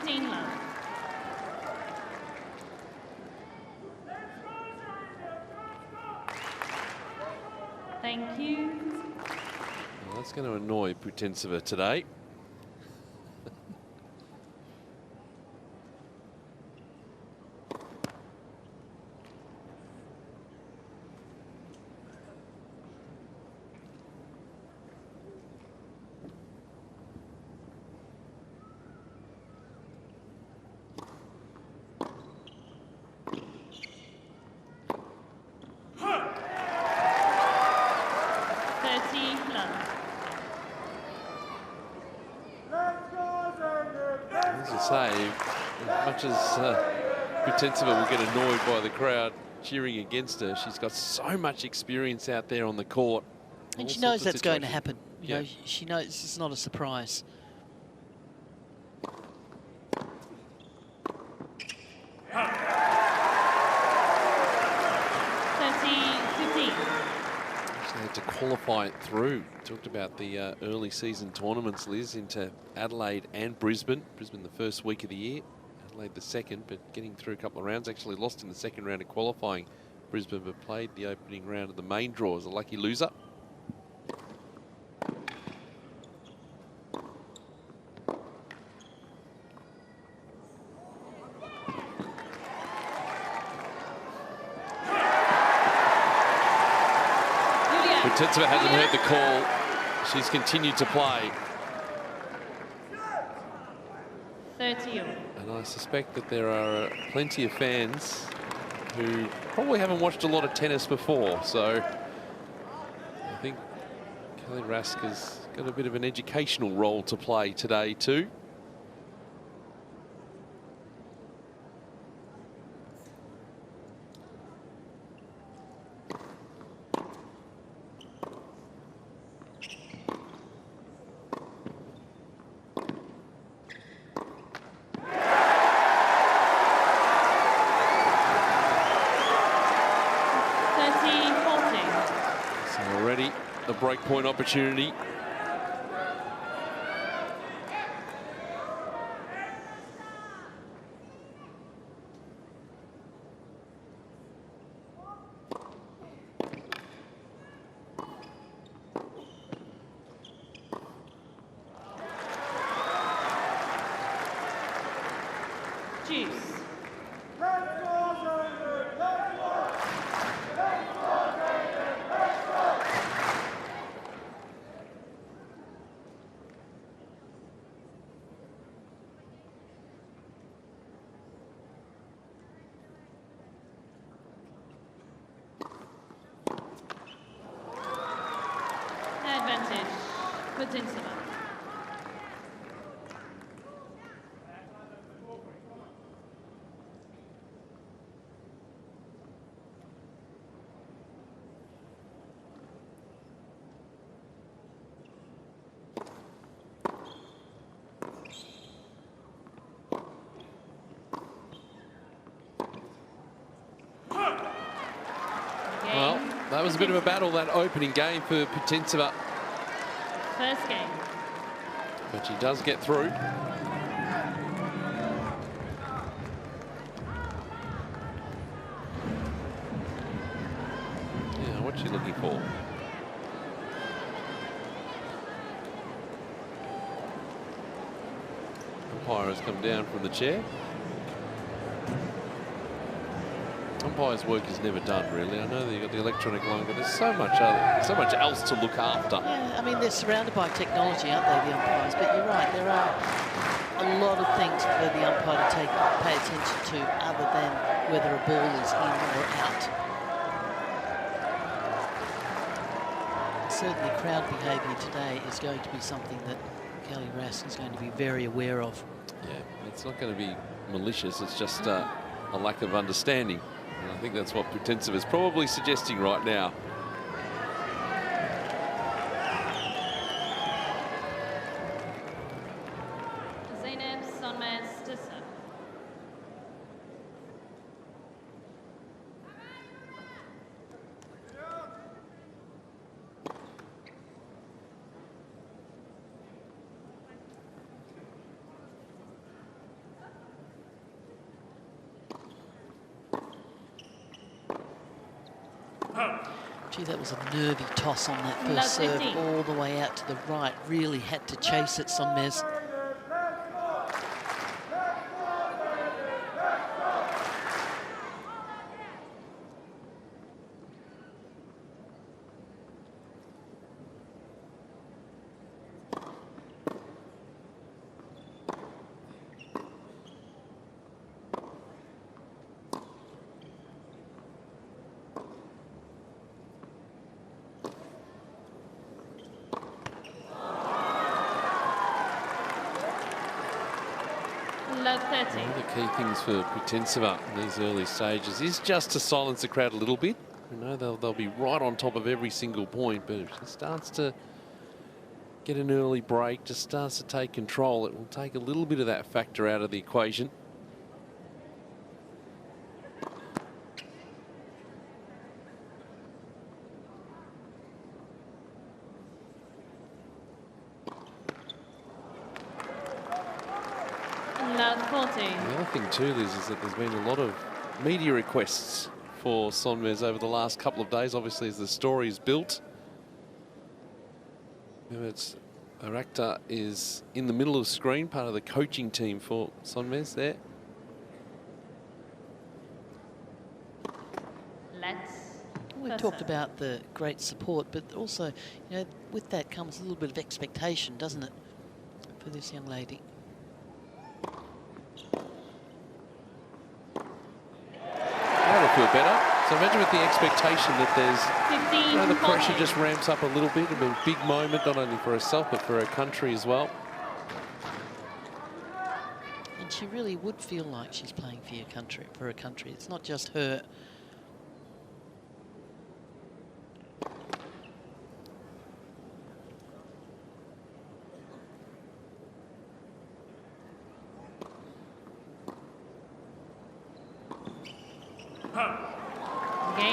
15 love. Thank you. Well, that's going to annoy Putintseva today. As I say, as much as Putintseva will get annoyed by the crowd cheering against her, she's got so much experience out there on the court. And she knows that's going to happen. You know, she knows it's not a surprise. They had to qualify it through. Talked about the early season tournaments, Liz, into Adelaide and Brisbane. Brisbane the first week of the year, Adelaide the second, but getting through a couple of rounds. Actually lost in the second round of qualifying. Brisbane, but played the opening round of the main draw as a lucky loser. Putintseva hasn't heard the call. She's continued to play. 30. And I suspect that there are plenty of fans who probably haven't watched a lot of tennis before. So I think Kelly Rask has got a bit of an educational role to play today too. Breakpoint opportunity. Juice. Advantage, Putintseva. Well, that was a bit of a battle, that opening game for Putintseva. First game. But she does get through. Yeah, what's she looking for? Umpire has come down from the chair. Umpire's work is never done, really. I know that you've got the electronic line, but there's so much else to look after. Yeah, I mean, they're surrounded by technology, aren't they, the umpires? But you're right, there are a lot of things for the umpire to pay attention to other than whether a ball is in or out. Certainly crowd behaviour today is going to be something that Kelly Rask is going to be very aware of. Yeah, it's not going to be malicious, it's just a lack of understanding. And I think that's what Putintseva is probably suggesting right now. Zeynep Sonmez to serve. Gee, that was a nervy toss on that first serve, all the way out to the right. Really had to chase it, Sonmez. One of the key things for Putintseva in these early stages is just to silence the crowd a little bit. You know, they'll be right on top of every single point, but if she starts to get an early break, just starts to take control, it will take a little bit of that factor out of the equation. The other thing too, Liz, is that there's been a lot of media requests for Sonmez over the last couple of days, obviously, as the story is built. Arakta is in the middle of the screen, part of the coaching team for Sonmez there. We talked about the great support, but also, you know, with that comes a little bit of expectation, doesn't it, for this young lady? That'll feel better. So imagine with the expectation that there's, you know, the pressure just ramps up a little bit. It'll be a big moment, not only for herself, but for her country as well. And she really would feel like she's playing for her country. It's not just her.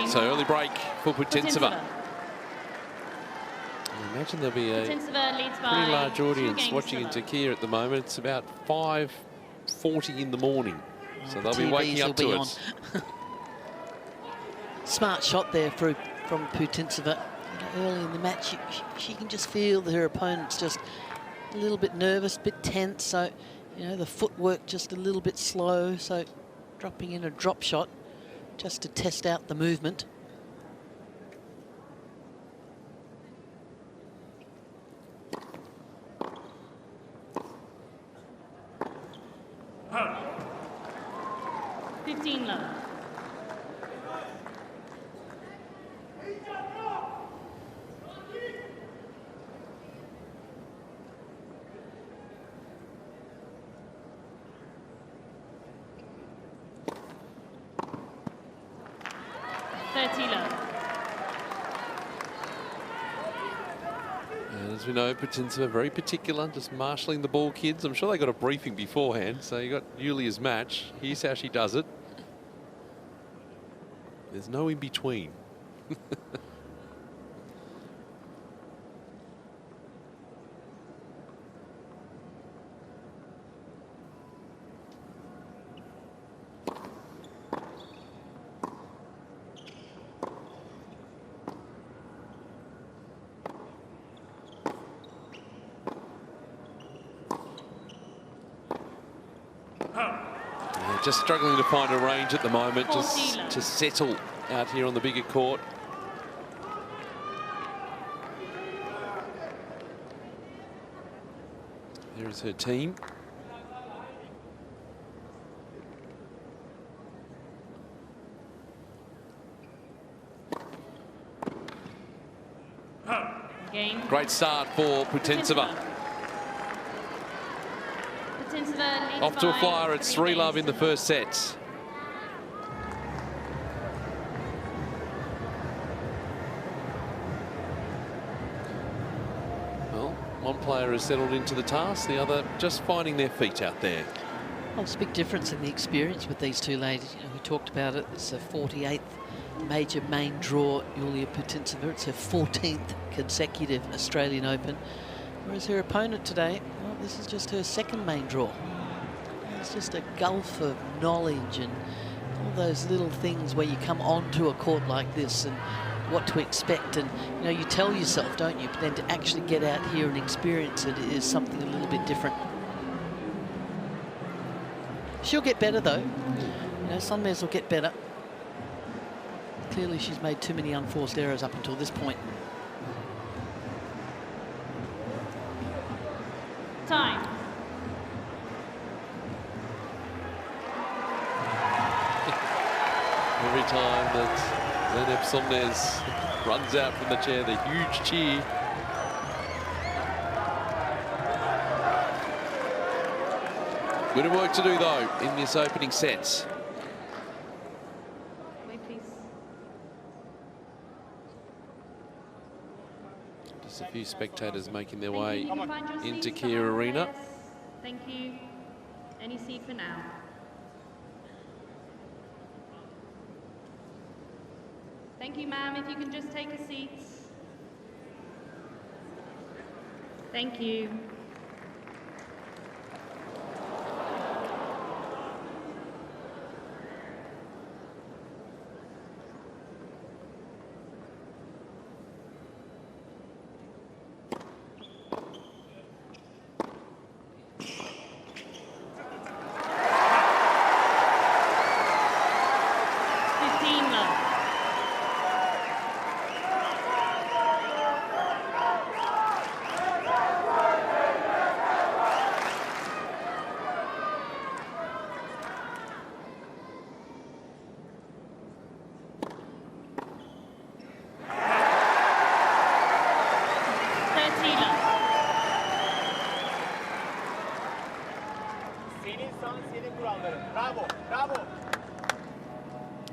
So early break for Putintseva. I imagine there'll be a pretty large audience watching in Turkey at the moment. It's about 5:40 in the morning, so they'll be waking up to it. Smart shot there from Putintseva. You know, early in the match, she can just feel that her opponent's just a little bit nervous, a bit tense. So, you know, the footwork just a little bit slow. So, dropping in a drop shot just to test out the movement. And as we know, Putintseva very particular, just marshalling the ball, kids. I'm sure they got a briefing beforehand. So you got Yulia's match. Here's how she does it. There's no in between. Just struggling to find a range at the moment, just to settle out here on the bigger court. There is her team. Great start for Putintseva. Off to a flyer, it's 3-love in the first set. Well, one player has settled into the task, the other just finding their feet out there. Well, it's a big difference in the experience with these two ladies. You know, we talked about it. It's a 48th major main draw, Yulia Putintseva. It's her 14th consecutive Australian Open. Whereas her opponent today, well, this is just her second main draw. It's just a gulf of knowledge and all those little things where you come onto a court like this and what to expect, and you know, you tell yourself, don't you? But then to actually get out here and experience it is something a little bit different. She'll get better though. You know, Sonmez will get better. Clearly she's made too many unforced errors up until this point. Time. Every time that Zeynep Sonmez runs out from the chair, the huge cheer. Bit of work to do though in this opening set. Wait, please. Just a few spectators making their Thank way you. You can find your into seats, Kia someone, Arena. yes. Thank you. Any seat for now. Thank you, ma'am. If you can just take a seat. Thank you.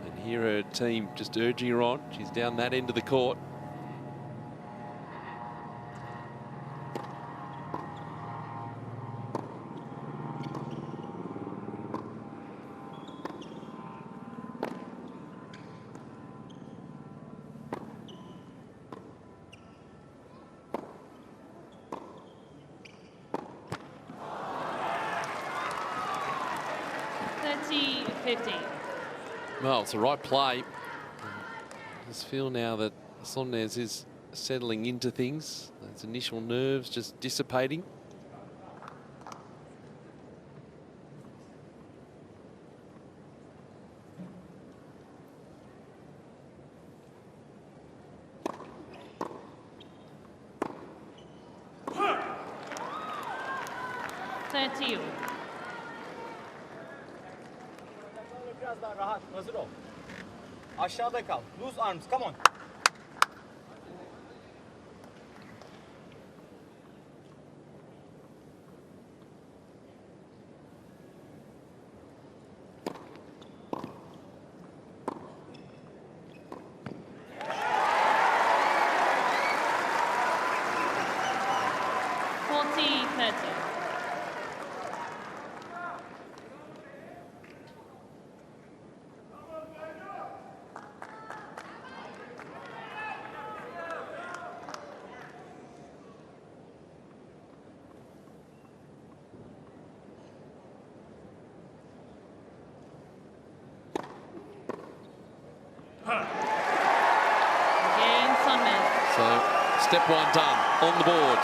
And here her team just urging her on. She's down that end of the court. Well, it's the right play. I just feel now that Sonmez is settling into things. Those initial nerves just dissipating. Biraz daha rahat, hazır ol. Aşağıda kal. Loose arms, come on. Step one done on the board.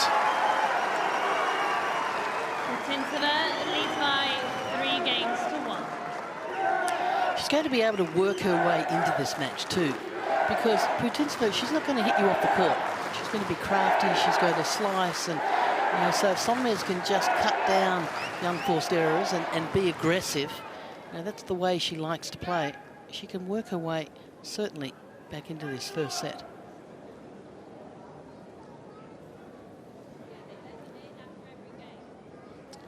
Putintseva leads by 3 games to 1. She's going to be able to work her way into this match too, because Putintseva, she's not going to hit you off the court. She's going to be crafty. She's going to slice, and you know, so if Sonmez can just cut down the unforced errors and be aggressive, you know, that's the way she likes to play. She can work her way certainly back into this first set.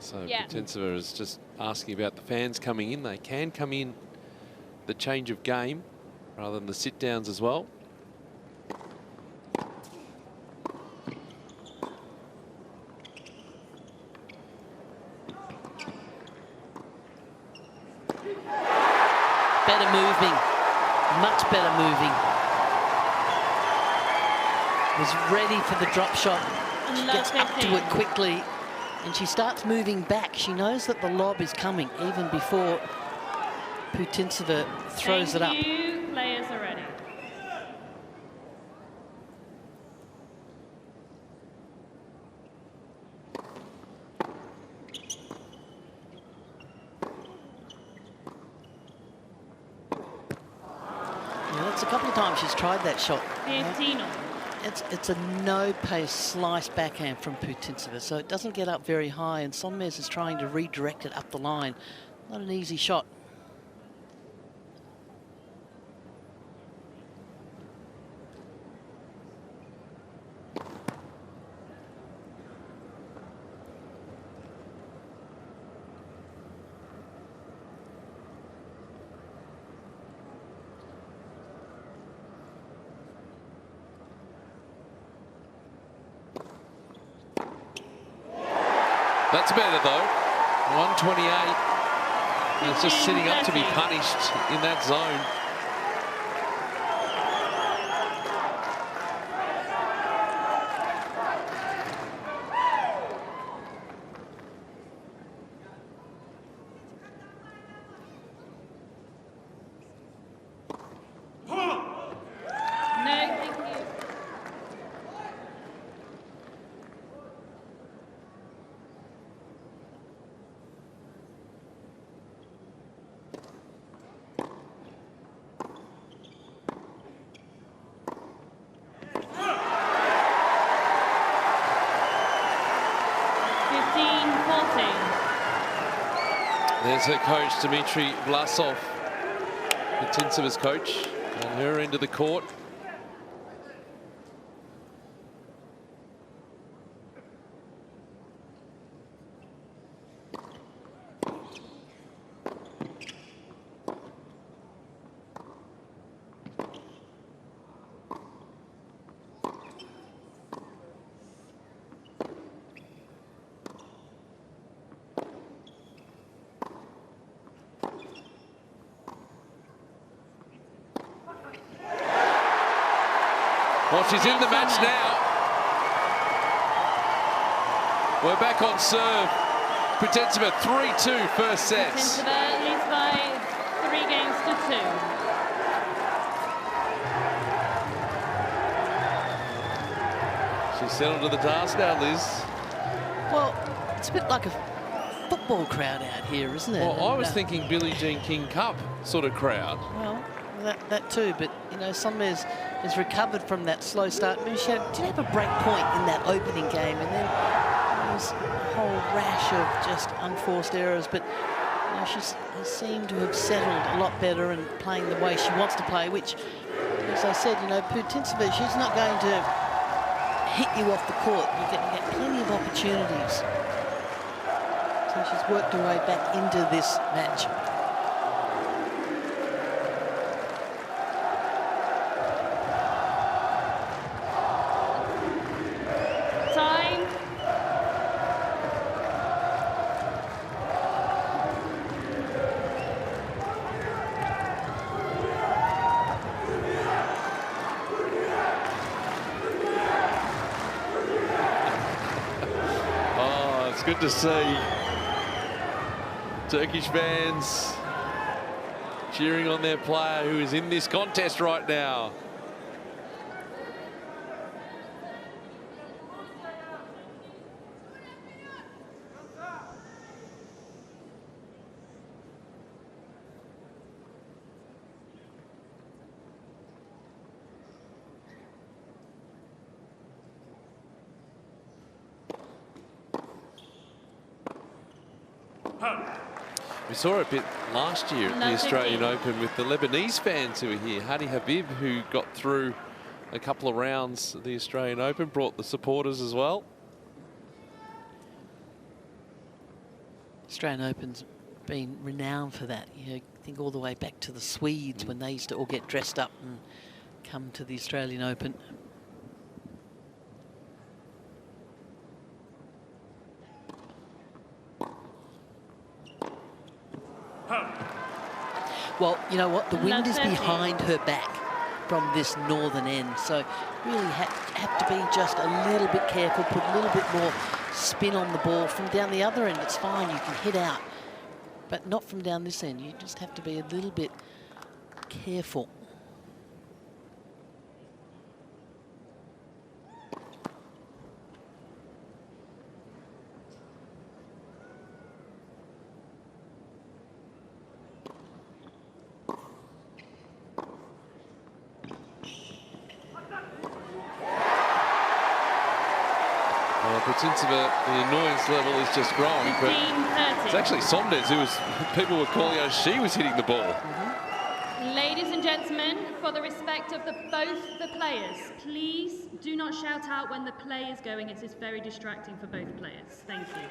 So Putintseva is just asking about the fans coming in. They can come in the change of game rather than the sit-downs as well. Better moving, much better moving. Was ready for the drop shot. She gets up to it quickly. And she starts moving back. She knows that the lob is coming even before Putintseva throws it up. Thank you. Players are ready. couple of times she's tried that shot. 15 all. It's a no-pace slice backhand from Putintseva, so it doesn't get up very high, and Sonmez is trying to redirect it up the line. Not an easy shot. That's better though. 128. And it's just sitting up to be punished in that zone. No, thank you. There's her coach, Dmitry Vlasov, Putintseva's coach, on her end of the court. Well, she's in the match now. We're back on serve. Putintseva 3-2 first sets. Putintseva leads by 3 games to 2. She's settled to the task now, Liz. Well, it's a bit like a football crowd out here, isn't it? Well, I was thinking Billie Jean King Cup sort of crowd. Well, that too, but you know, Sonmez has recovered from that slow start. She did have a break point in that opening game, and then there was a whole rash of just unforced errors. But you know, she seemed to have settled a lot better and playing the way she wants to play. Which, as I said, you know, Putintseva, she's not going to hit you off the court. You get plenty of opportunities. So she's worked her way back into this match. Good to see Turkish fans cheering on their player who is in this contest right now. We saw a bit last year at the Australian Open with the Lebanese fans who were here. Hadi Habib, who got through a couple of rounds of the Australian Open, brought the supporters as well. Australian Open's been renowned for that. You know, think all the way back to the Swedes when they used to all get dressed up and come to the Australian Open. Well, you know what? The wind is behind her back from this northern end. So really have to be just a little bit careful, put a little bit more spin on the ball. From down the other end, it's fine. You can hit out. But not from down this end. You just have to be a little bit careful. Well, Putintseva, the annoyance level is just growing, but it's 15-30. actually Sonmez who was, people were calling out she was hitting the ball. Ladies and gentlemen, for the respect of both the players, please do not shout out when the play is going. It is very distracting for both players. Thank you.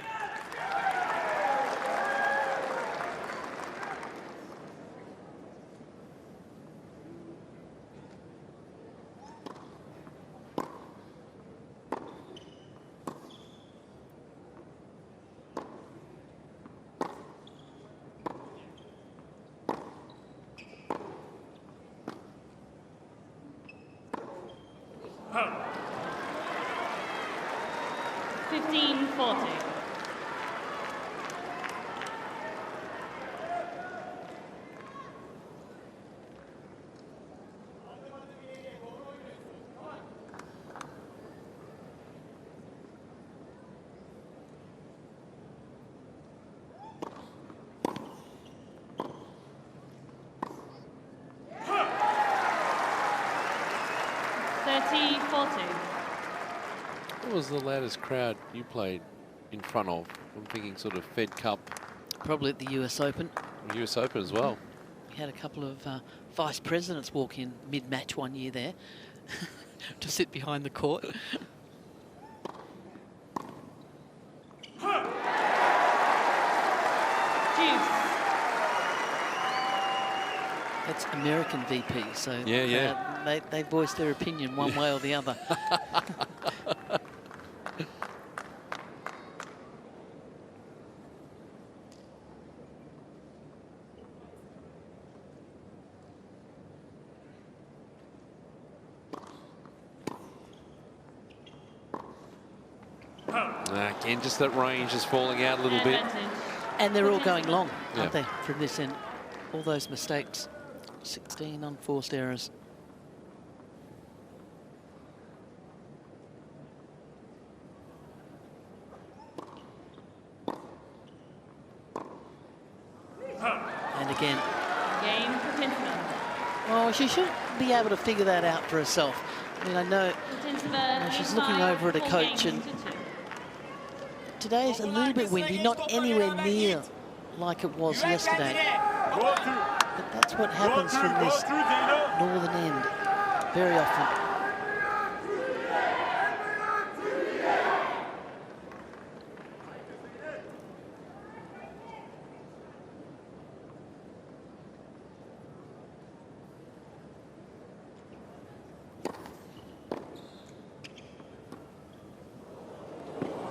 Huh. 15-40. What was the loudest crowd you played in front of? I'm thinking sort of Fed Cup. Probably at the US Open. US Open as well. We had a couple of vice presidents walk in mid-match one year there to sit behind the court. That's American VP, so yeah. They voice their opinion one way or the other. Again, just that range is falling out a little bit. And they're all going long, aren't they, from this end? All those mistakes. 16 unforced errors. And again. Game Putintseva. Well, she should be able to figure that out for herself. I mean, I know she's looking over at a coach, and today's a little bit windy, not anywhere near like it was yesterday. But that's what happens from this northern end very often.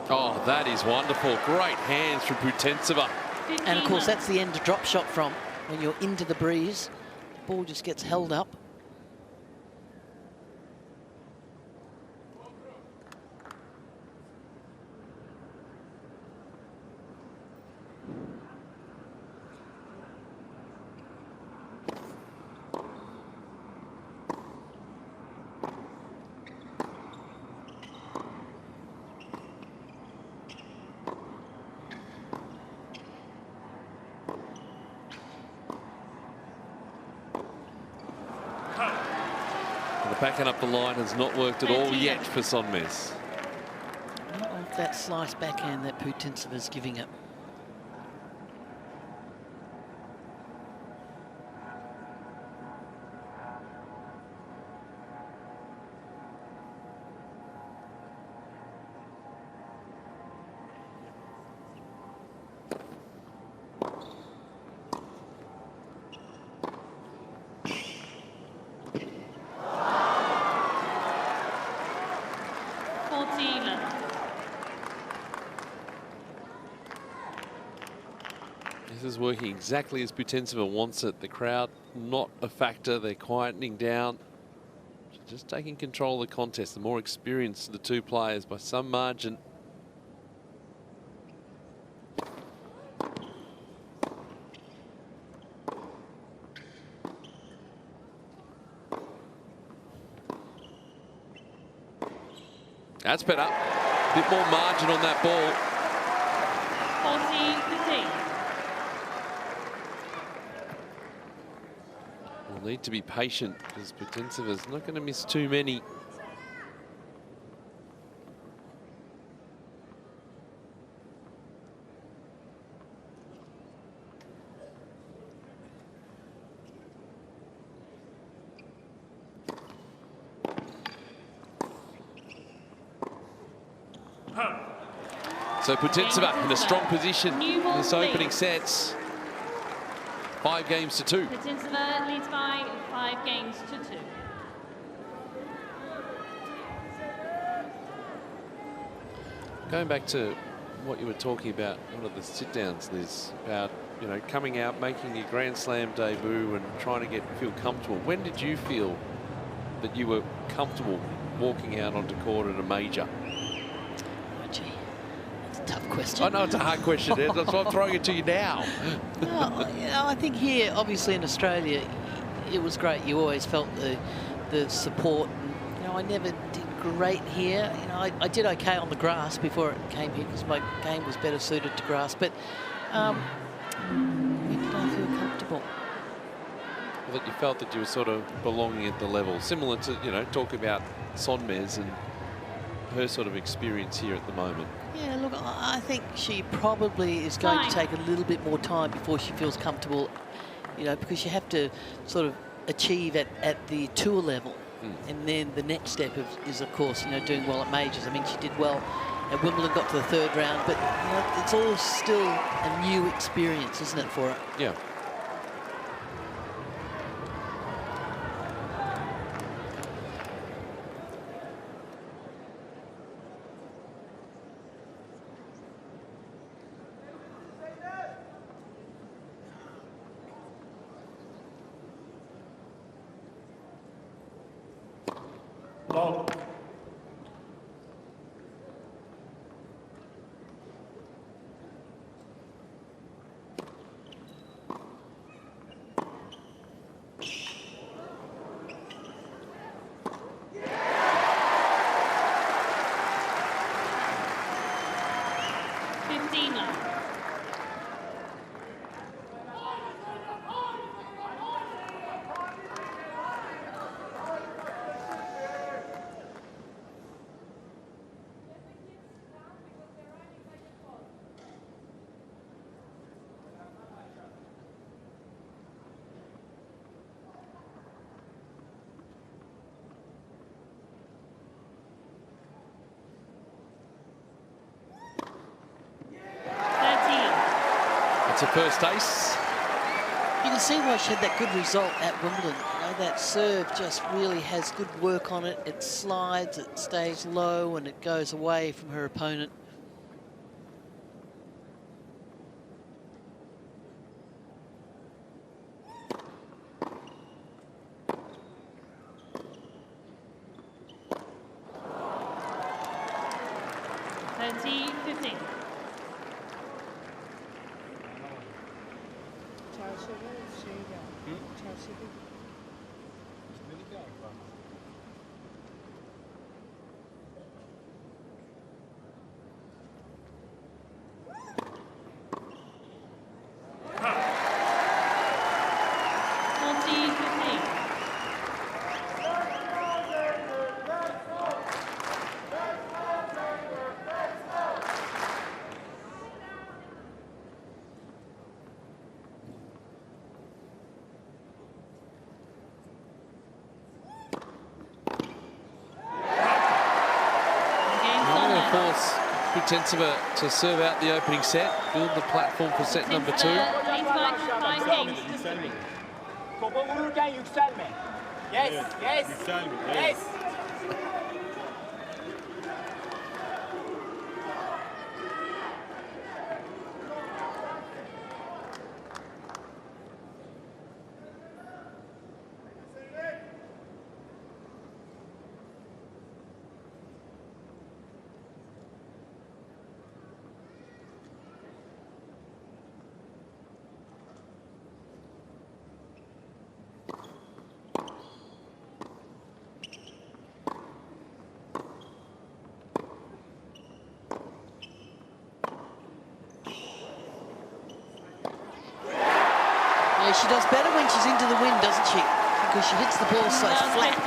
Oh, that is wonderful. Great hands from Putintseva. And of course, that's the end to drop shot from. When you're into the breeze, the ball just gets held up. Backing up the line has not worked at all yet for Sonmez. Not off that slice backhand that Putintseva's giving it. This is working exactly as Putintseva wants it. The crowd not a factor. They're quietening down. Just taking control of the contest. The more experienced of the two players by some margin. That's better. A bit more margin on that ball. 40-15. We'll need to be patient because Putintseva's not going to miss too many. So Putintseva in a strong position in this opening sets. 5 games to 2. Putintseva leads by 5 games to 2. Going back to what you were talking about, one of the sit-downs, Liz, about, you know, coming out, making your Grand Slam debut and trying to feel comfortable. When did you feel that you were comfortable walking out onto court at a major? Oh, gee, that's a tough question. I know it's a hard question. That's why I'm throwing it to you now. No, you know, I think here, obviously in Australia, it was great. You always felt the support. And, you know, I never did great here. You know, I did okay on the grass before it came here because my game was better suited to grass. But when did I feel comfortable? That you felt that you were sort of belonging at the level, similar to, you know, talk about Sonmez and her sort of experience here at the moment. Yeah, look, I think she probably is going to take a little bit more time before she feels comfortable, you know, because you have to sort of achieve at the tour level. And then the next step is, of course, you know, doing well at majors. I mean, she did well at Wimbledon, got to the 3rd round, but, you know, it's all still a new experience, isn't it, for her? Yeah. Love. It's a first ace. You can see why she had that good result at Wimbledon. You know, that serve just really has good work on it. It slides, it stays low, and it goes away from her opponent. Putintseva to serve out the opening set, build the platform for set number 2. Topa vururken yükselme. Yes, yes, yes. She does better when she's into the wind, doesn't she? Because she hits the ball so flat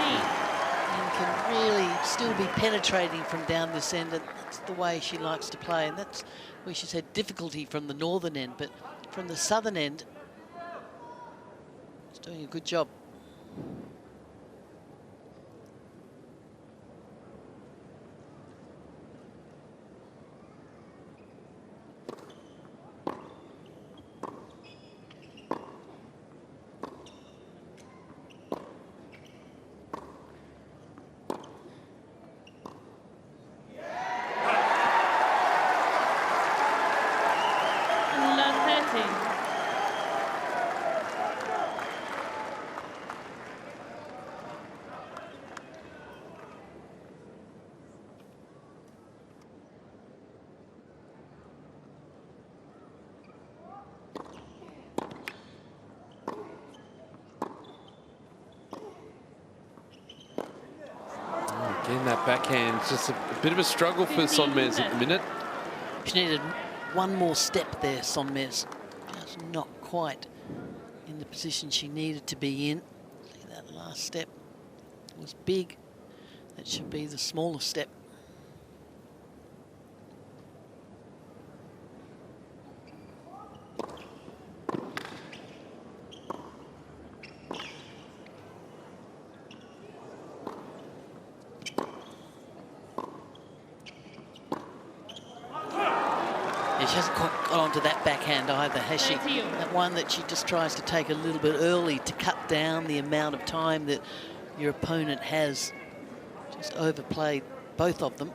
and can really still be penetrating from down this end, and that's the way she likes to play, and that's where she's had difficulty from the northern end, but from the southern end, she's doing a good job. Again, that backhand, just a bit of a struggle for Sonmez at the minute. She needed one more step there, Sonmez. Just not quite in the position she needed to be in. See, that last step was big. That should be the smaller step. She hasn't quite got onto that backhand either, has she? That one that she just tries to take a little bit early to cut down the amount of time that your opponent has. Just overplayed both of them.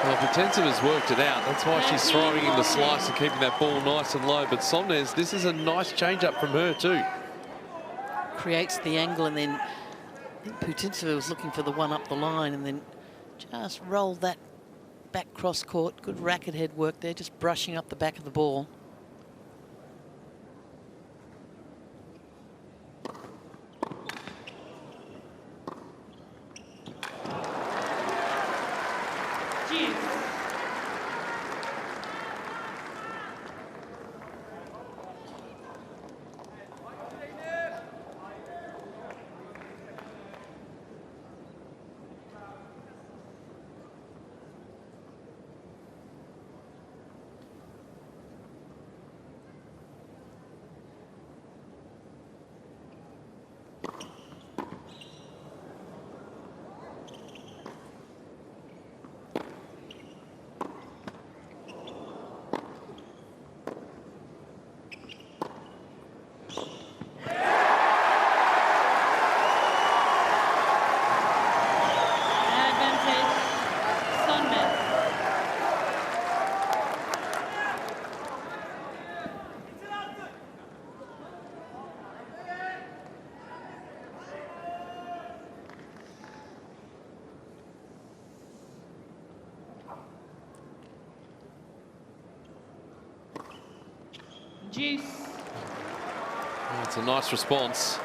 Well, Putintseva's worked it out. That's why she's throwing in the slice and keeping that ball nice and low. But Sonmez, this is a nice change-up from her too. Creates the angle, and then I think Putintseva was looking for the one up the line, and then just rolled that back cross court. Good racket head work there, just brushing up the back of the ball. Juice. Oh, it's a nice response.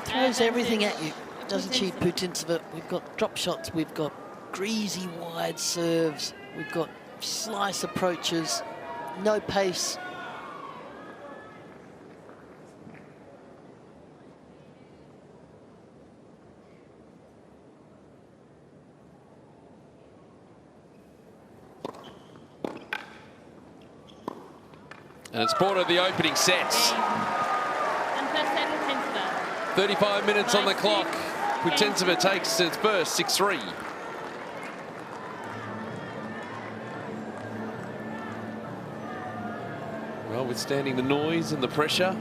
Throws everything at you, doesn't she, Putintseva? We've got drop shots, we've got greasy wide serves, we've got slice approaches, no pace. And it's brought her the opening sets. 35 minutes on the clock. Putintseva takes its first 6-3. Well, withstanding the noise and the pressure,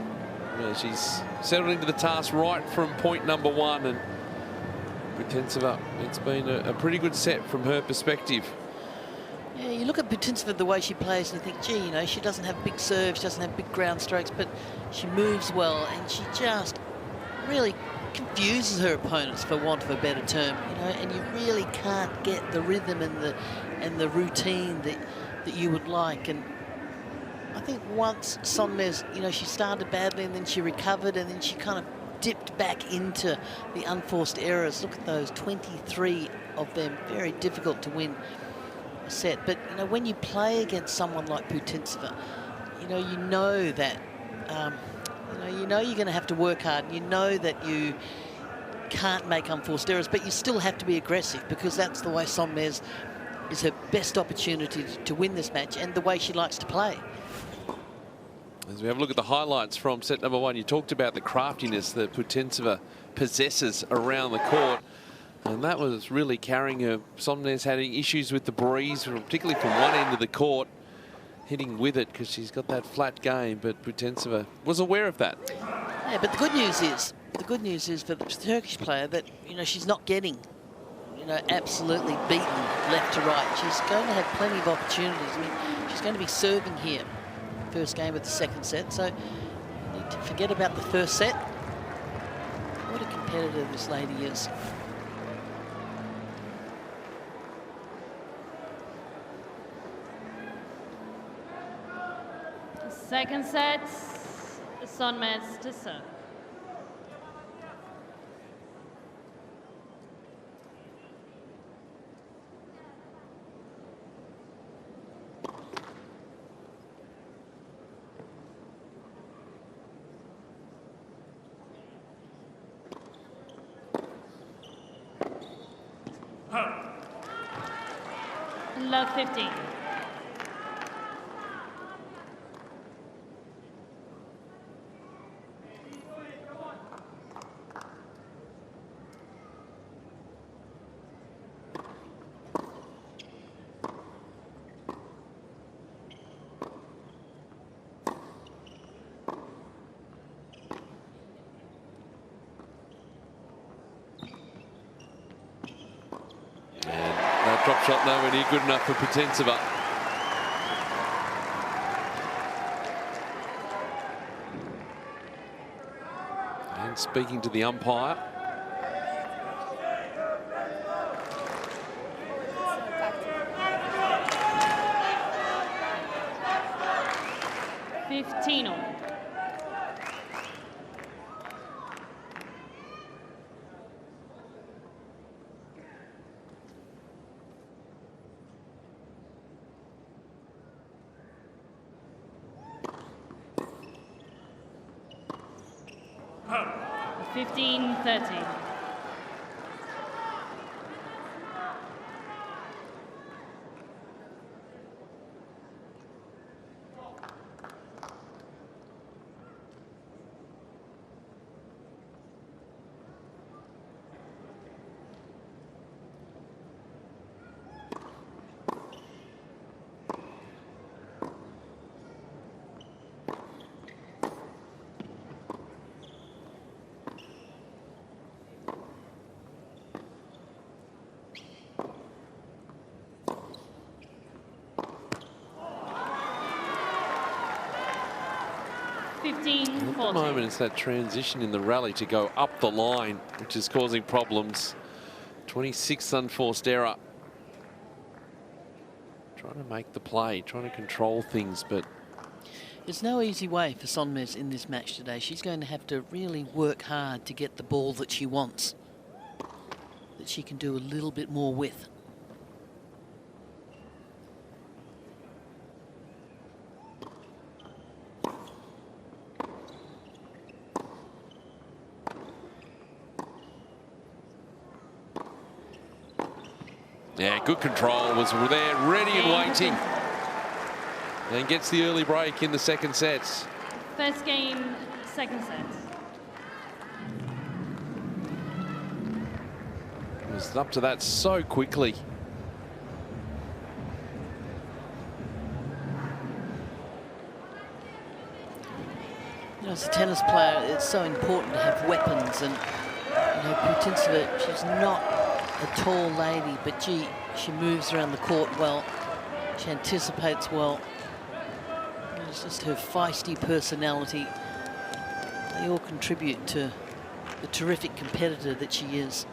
she's settled into the task right from point number one. And Putintseva, it's been a pretty good set from her perspective. Yeah, you look at Putintseva, the way she plays, and you think, gee, you know, she doesn't have big serves, she doesn't have big ground strokes, but she moves well, and she just really confuses her opponents, for want of a better term, you know, and you really can't get the rhythm and and the routine that you would like. And I think once Sonmez, you know, she started badly and then she recovered and then she kind of dipped back into the unforced errors. Look at those, 23 of them, very difficult to win a set. But, you know, when you play against someone like Putintseva, you know that, you know you're going to have to work hard. You know that you can't make unforced errors, but you still have to be aggressive, because that's the way Sonmez is her best opportunity to win this match and the way she likes to play. As we have a look at the highlights from set number 1, you talked about the craftiness that Putintseva possesses around the court, and that was really carrying her. Sonmez had issues with the breeze, particularly from one end of the court, hitting with it because she's got that flat game, but Putintseva was aware of that. Yeah, but the good news is for the Turkish player that, you know, she's not getting, you know, absolutely beaten left to right. She's going to have plenty of opportunities. I mean, she's going to be serving here. First game of the second set, so you need to forget about the first set. What a competitor this lady is. Second set, Sonmez to serve. Love 15. Drop shot nowhere near good enough for Putintseva. And speaking to the umpire. At the moment, it's that transition in the rally to go up the line, which is causing problems. 26th unforced error. Trying to make the play, trying to control things, but... There's no easy way for Sonmez in this match today. She's going to have to really work hard to get the ball that she wants, that she can do a little bit more with. Yeah, good control, was there, ready and waiting. And gets the early break in the second set. First game, second set. Was up to that so quickly. You know, as a tennis player, it's so important to have weapons, and you know, Putintseva, she's not a tall lady, but she moves around the court well. She anticipates well. It's just her feisty personality. They all contribute to the terrific competitor that she is.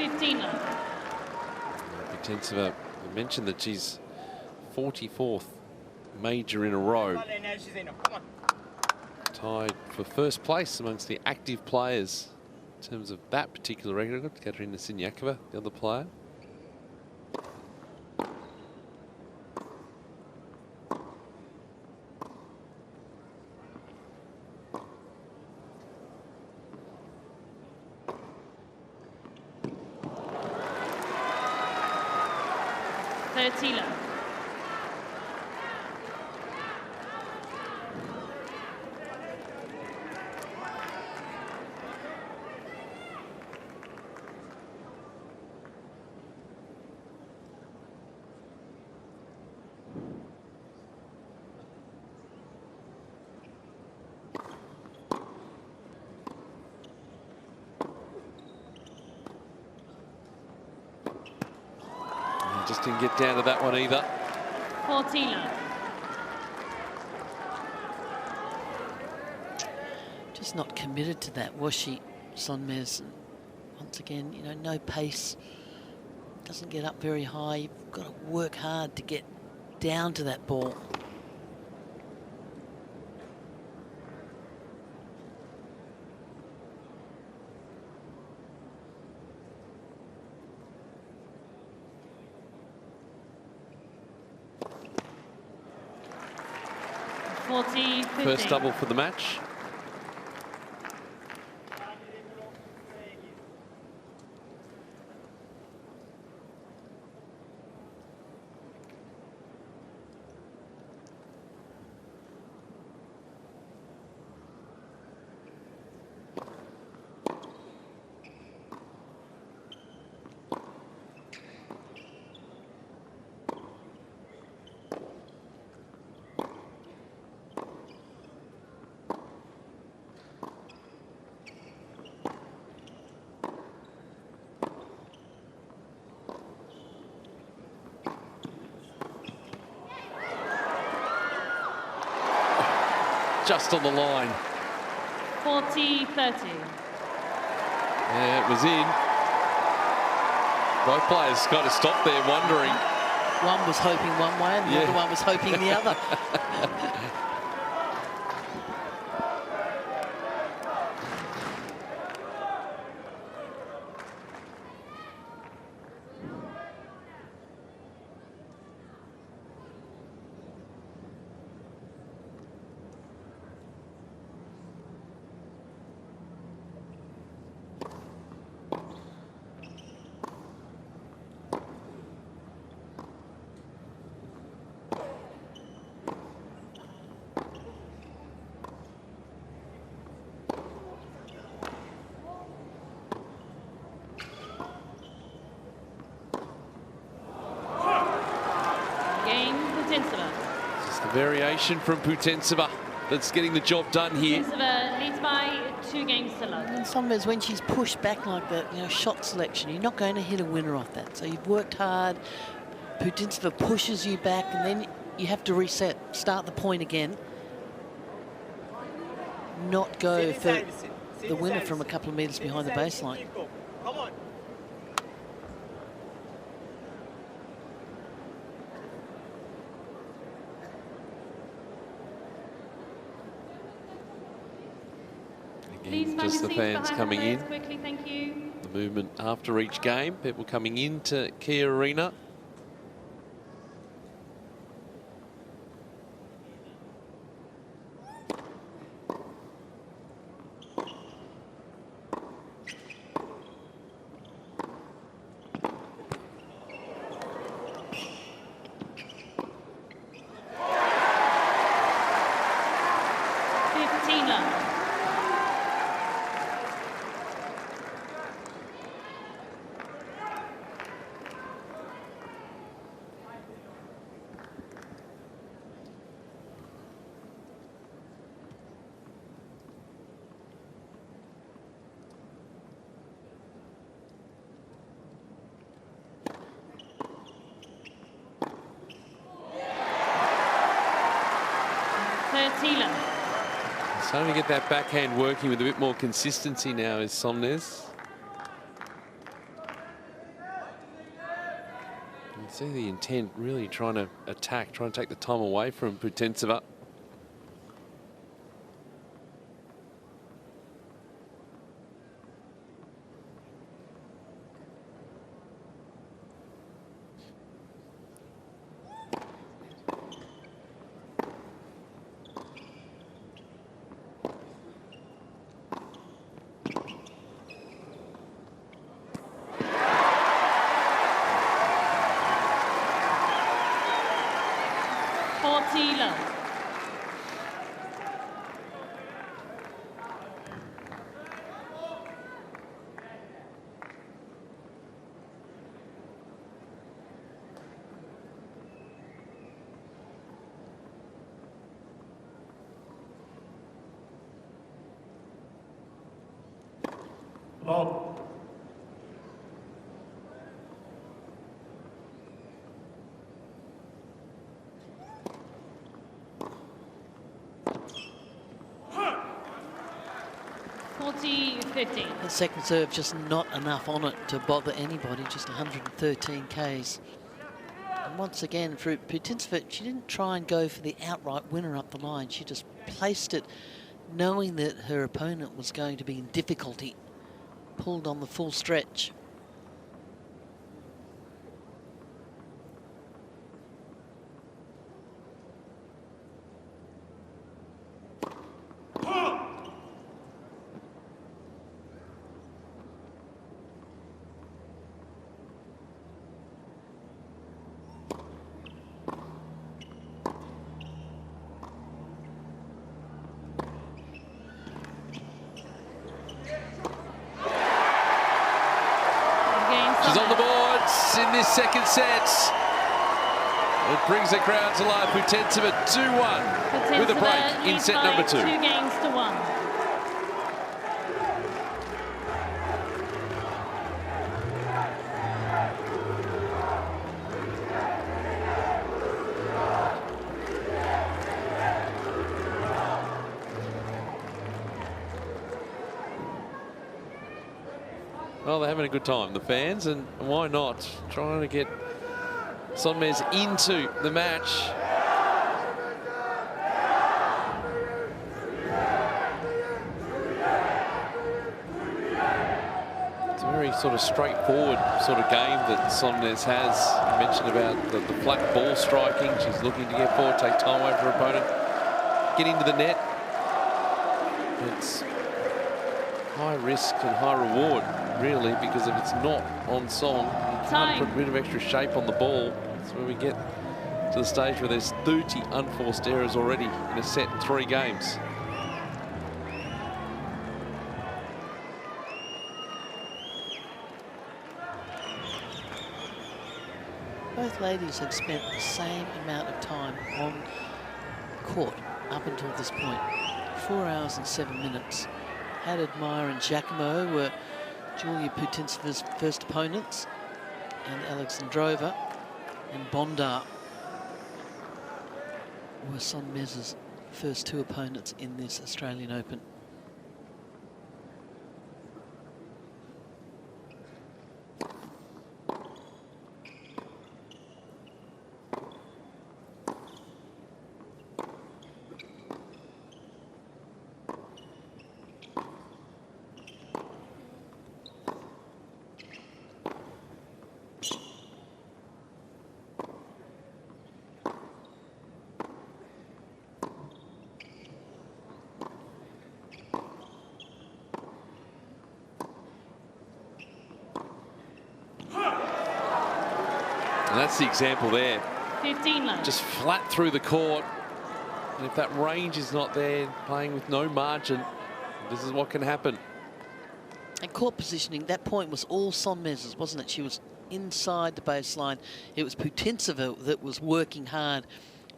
15 love. Putintseva, I mentioned that she's 44th major in a row. Tied for first place amongst the active players in terms of that particular record. Katerina Siniakova, the other player. Tila. Just didn't get down to that one either. Tila. Just not committed to that, was she, Sonmez? Once again, you know, no pace. Doesn't get up very high. You've got to work hard to get down to that ball. First double for the match. Just on the line. 40-30. Yeah, it was in. Both players got to stop there wondering. One was hoping one way and the other one was hoping the other. Variation from Putintseva that's getting the job done here. Putintseva leads by 2 games to love. And Sonmez, when she's pushed back like that, you know, shot selection, you're not going to hit a winner off that. So you've worked hard. Putintseva pushes you back, and then you have to reset, start the point again. Not go for the winner from a couple of metres behind the baseline. Come on. Again, just the fans coming in. Quickly, thank you. The movement after each game, people coming into Kia Arena. Starting to get that backhand working with a bit more consistency now is Sonmez. See the intent, really trying to attack, trying to take the time away from Putintseva. Love. The second serve just not enough on it to bother anybody, just 113 Ks. And once again, for Putintseva, she didn't try and go for the outright winner up the line. She just placed it knowing that her opponent was going to be in difficulty. Pulled on the full stretch. She's on the boards in this second set. It brings the crowd to life. Putintseva 2-1 with a break in set number 2. 2 games to 1. Well, they're having a good time, the fans, and why not? Trying to get Sonmez into the match. It's a very sort of straightforward sort of game that Sonmez has. You mentioned about the flat ball striking. She's looking to get forward, take time away from her opponent, get into the net. It's high risk and high reward, really, because if it's not on song, you can't put a bit of extra shape on the ball. That's where we get to the stage where there's 30 unforced errors already in a set in 3 games. Both ladies have spent the same amount of time on court up until this point. 4 hours and 7 minutes. Hadidmeyer and Giacomo were Yulia Putintseva's first opponents, and Alexandrova and Bondar were Sonmez's first 2 opponents in this Australian Open. And that's the example there. 15 left. Just flat through the court. And if that range is not there, playing with no margin, this is what can happen. And court positioning, that point was all Sonmez's, wasn't it? She was inside the baseline. It was Putintseva that was working hard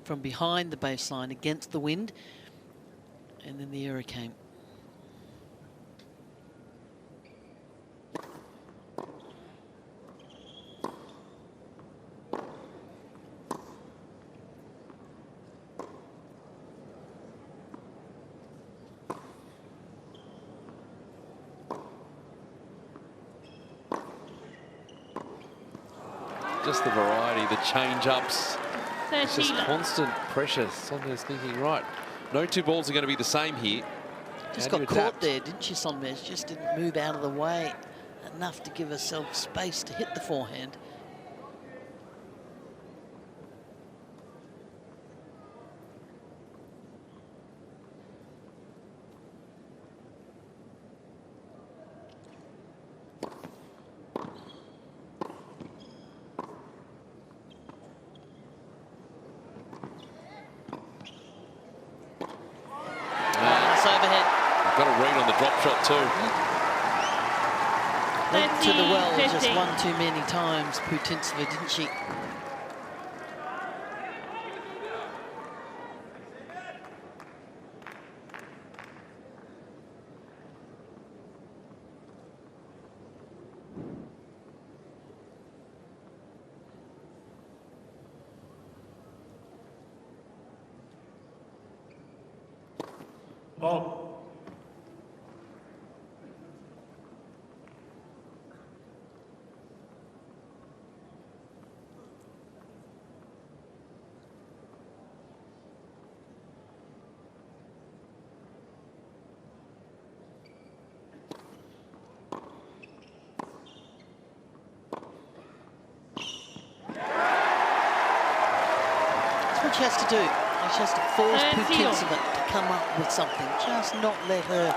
from behind the baseline against the wind. And then the error came. just the variety, the change-ups. It's just 30. constant pressure. Sonmez thinking, right, no two balls are going to be the same here. Just How do got you caught adapt? there, didn't she, Sonmez? Just didn't move out of the way enough to give herself space to hit the forehand. Got a read on the drop shot too. Went to the well 50. just one too many times, Putintseva, didn't she? Ball. That's what she has to do. She has to force 30. Putintseva to come up with something. Just not let her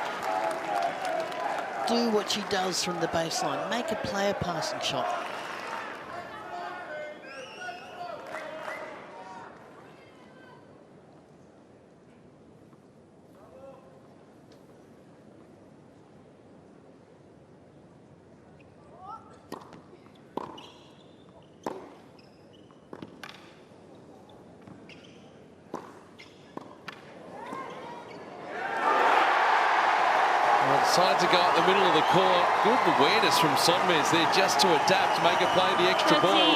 do what she does from the baseline. Make a player passing shot. Decided to go up the middle of the court. Good awareness from Sonmez there just to adapt, make her play the extra 30, ball.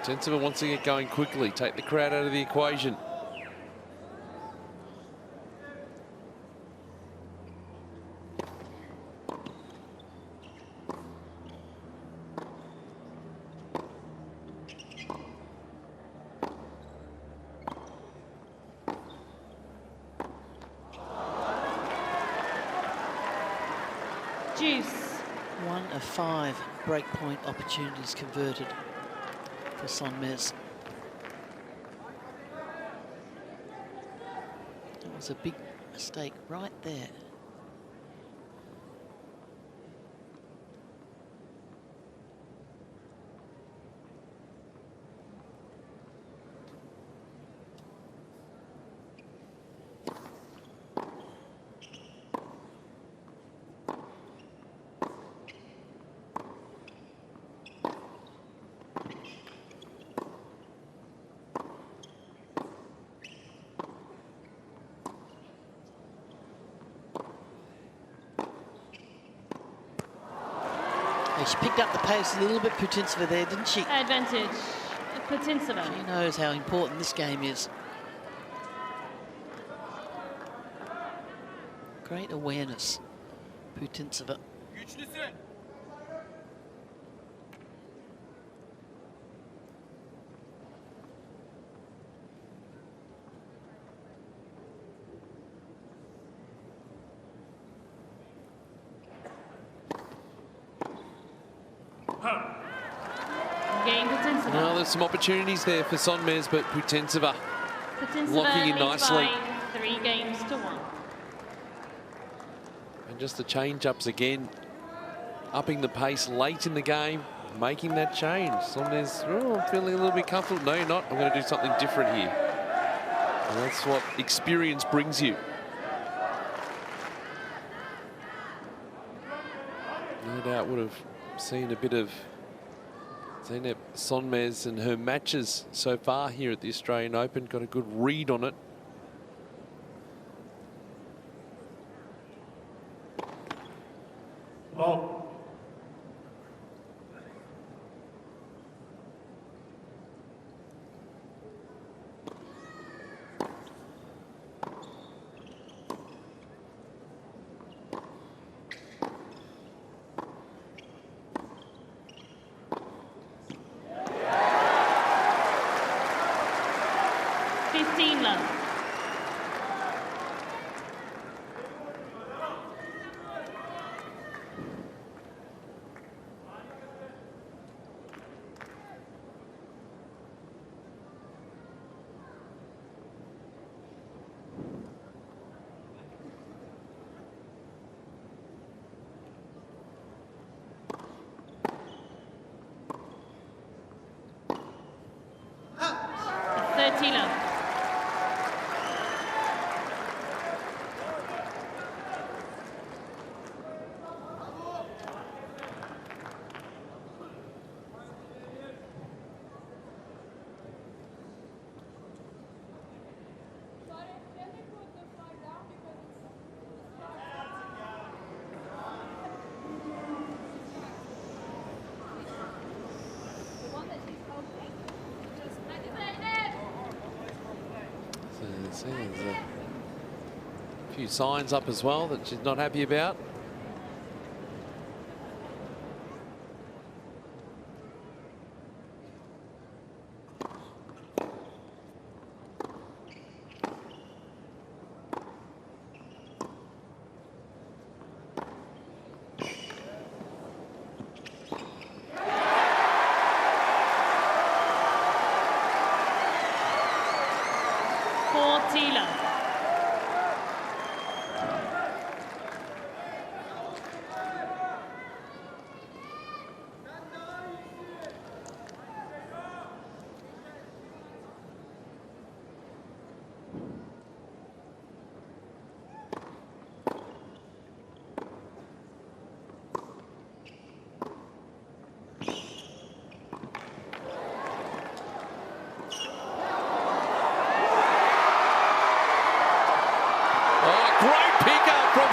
40. Putintseva wants to get going quickly, take the crowd out of the equation. Juice. 1 of 5 breakpoint opportunities converted for Sonmez. That was a big mistake right there. She picked up the pace a little bit, Putintseva there, didn't she? Advantage. Putintseva. She knows how important this game is. Great awareness, Putintseva. Güçlüsün. Game Putintseva. Well, there's some opportunities there for Sonmez, but Putintseva Putintseva locking in leads nicely. by 3 games to 1. And just the change-ups again, upping the pace late in the game, making that change. Sonmez, oh, I'm feeling a little bit comfortable. No, you're not. I'm going to do something different here. And that's what experience brings you. No doubt would have seen a bit of Zeynep Sonmez and her matches so far here at the Australian Open. Got a good read on it. Ball. 15 love. There's a few signs up as well that she's not happy about.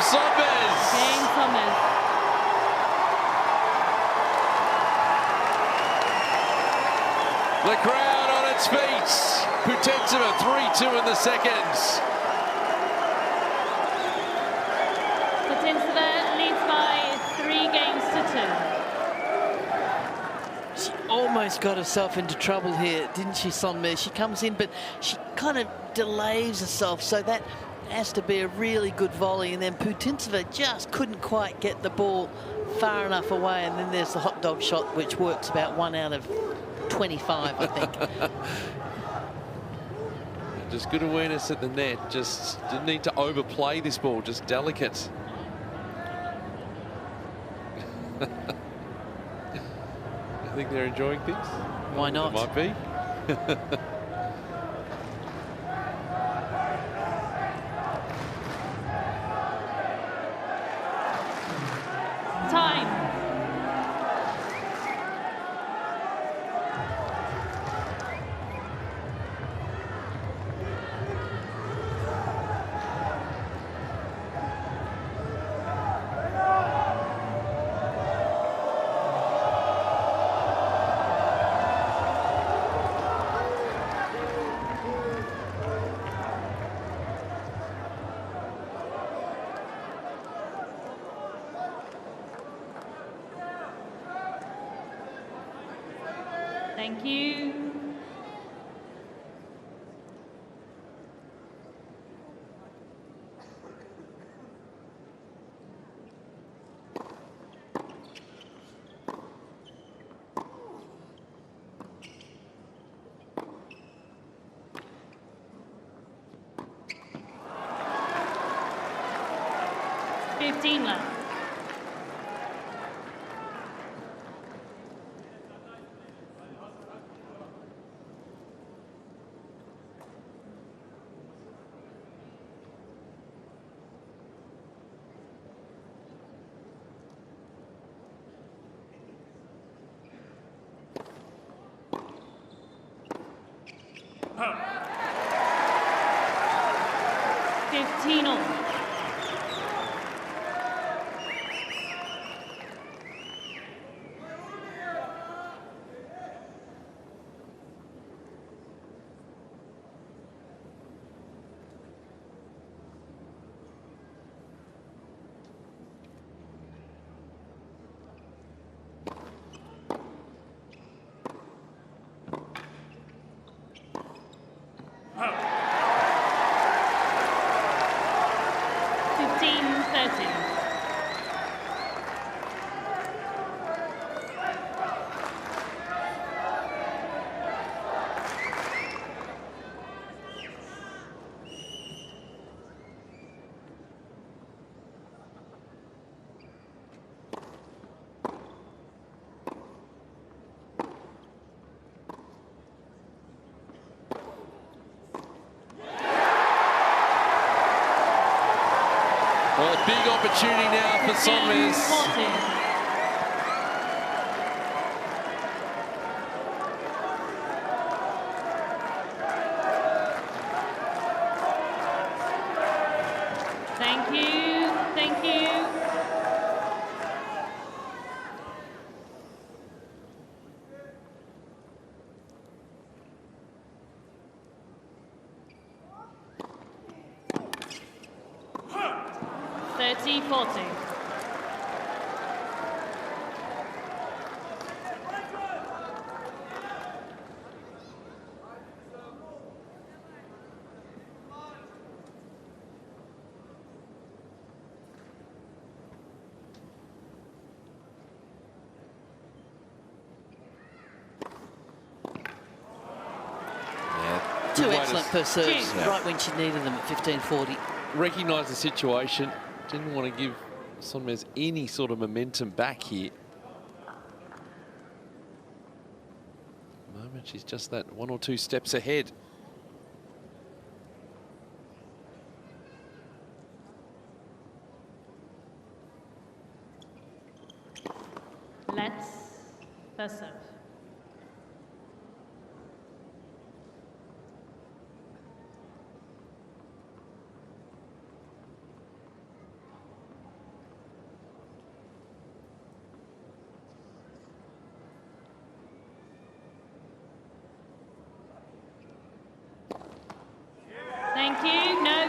Sonmez. Cain Sonmez. The crowd on its feet. Putintseva 3-2 in the seconds. Putintseva leads by 3 games to 2. She almost got herself into trouble here, didn't she, Sonmez? She comes in, but she kind of delays herself, so that has to be a really good volley, and then Putintseva just couldn't quite get the ball far enough away, and then there's the hot dog shot, which works about 1 out of 25, I think. Just good awareness at the net. Just didn't need to overplay this ball, just delicate. I think they're enjoying things. Why not? It might be. Time. Thank you. Fifteen left. Huh. 15 all. Huh. 15-13. Well, big opportunity now for Sonmez. 14. Thank you. Thank you. Huh. 30-40. Two Good way to excellent first serves, Yeah. right when she needed them at 15-40. Recognise the situation. Didn't want to give Sonmez any sort of momentum back here. At the moment, she's just that 1 or 2 steps ahead. Let's first serve. Thank you. No.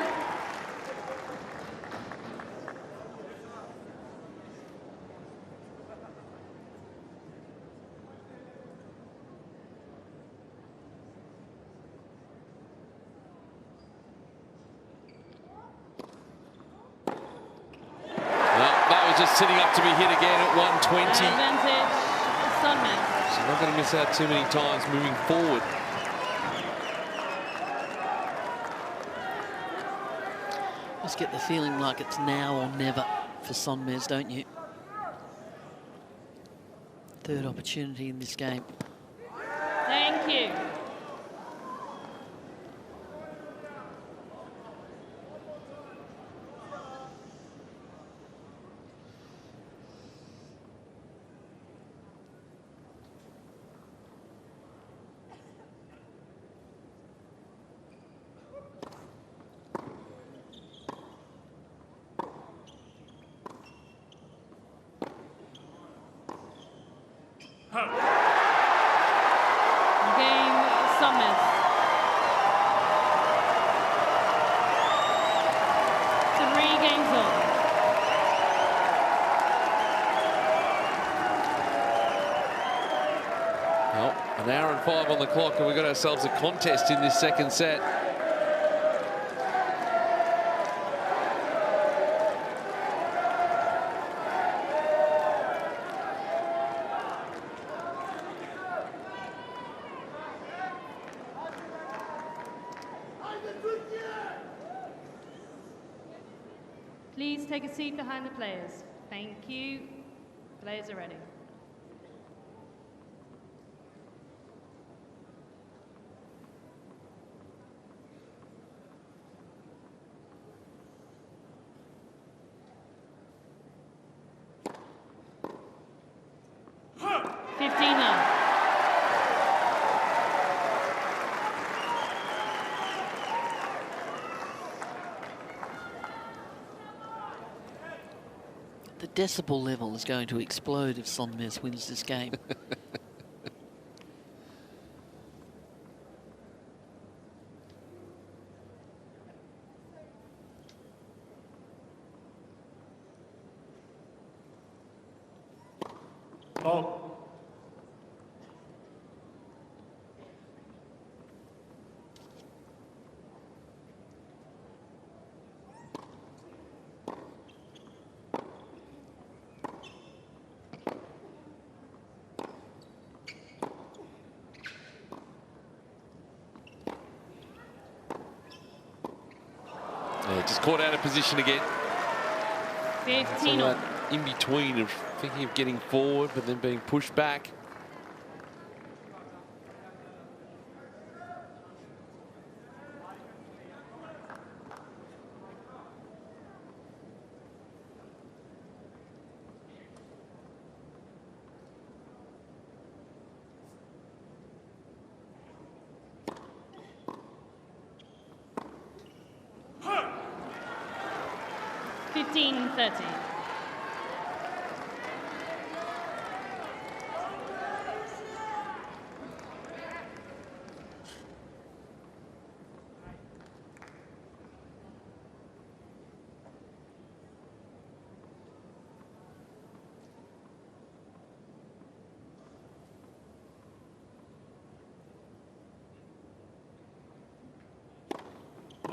That was just sitting up to be hit again at 120. Advantage, Sonmez. She's not going to miss out too many times moving forward. Just get the feeling like it's now or never for Sonmez, don't you? Third opportunity in this game. Thank you. Game Sonmez. 3 games on. Well, an hour and 5 on the clock, and we've got ourselves a contest in this second set. Please take a seat behind the players. Thank you. Players are ready. Huh. 15 love. The decibel level is going to explode if Sonmez wins this game. Oh. Yeah, just caught out of position again. 15 All all. that in between of thinking of getting forward, but then being pushed back. Huh. 15-30.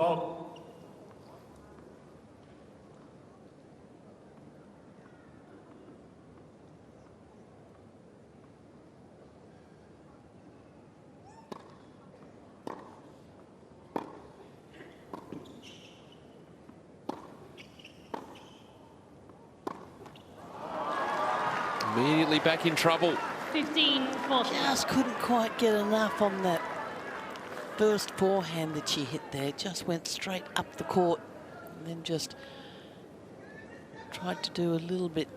Oh. Immediately back in trouble. 15-40. Just couldn't quite get enough on that first forehand that she hit there. Just went straight up the court and then just tried to do a little bit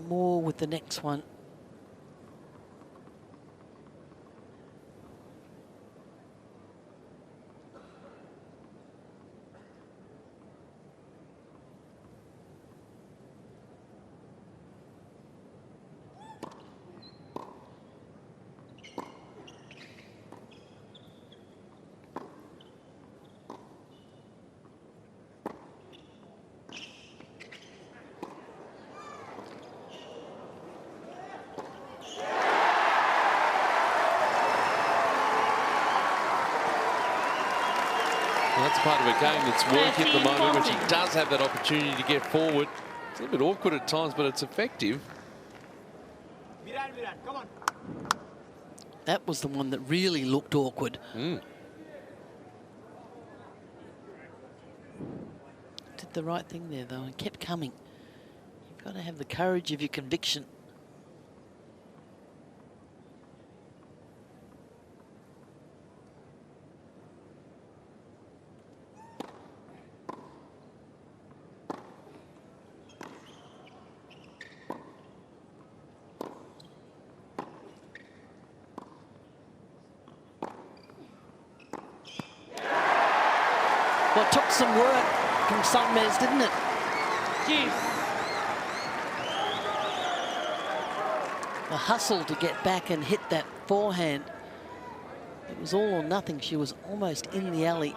more with the next one. Well, that's part of a game that's working at the moment when she 13-40. does have that opportunity to get forward. It's a little bit awkward at times, but it's effective. Virar, come on. That was the one that really looked awkward. Mm. Did the right thing there, though, and kept coming. You've got to have the courage of your conviction. Well, it took some work from Sonmez, didn't it? Juice. The hustle to get back and hit that forehand. It was all or nothing. She was almost in the alley.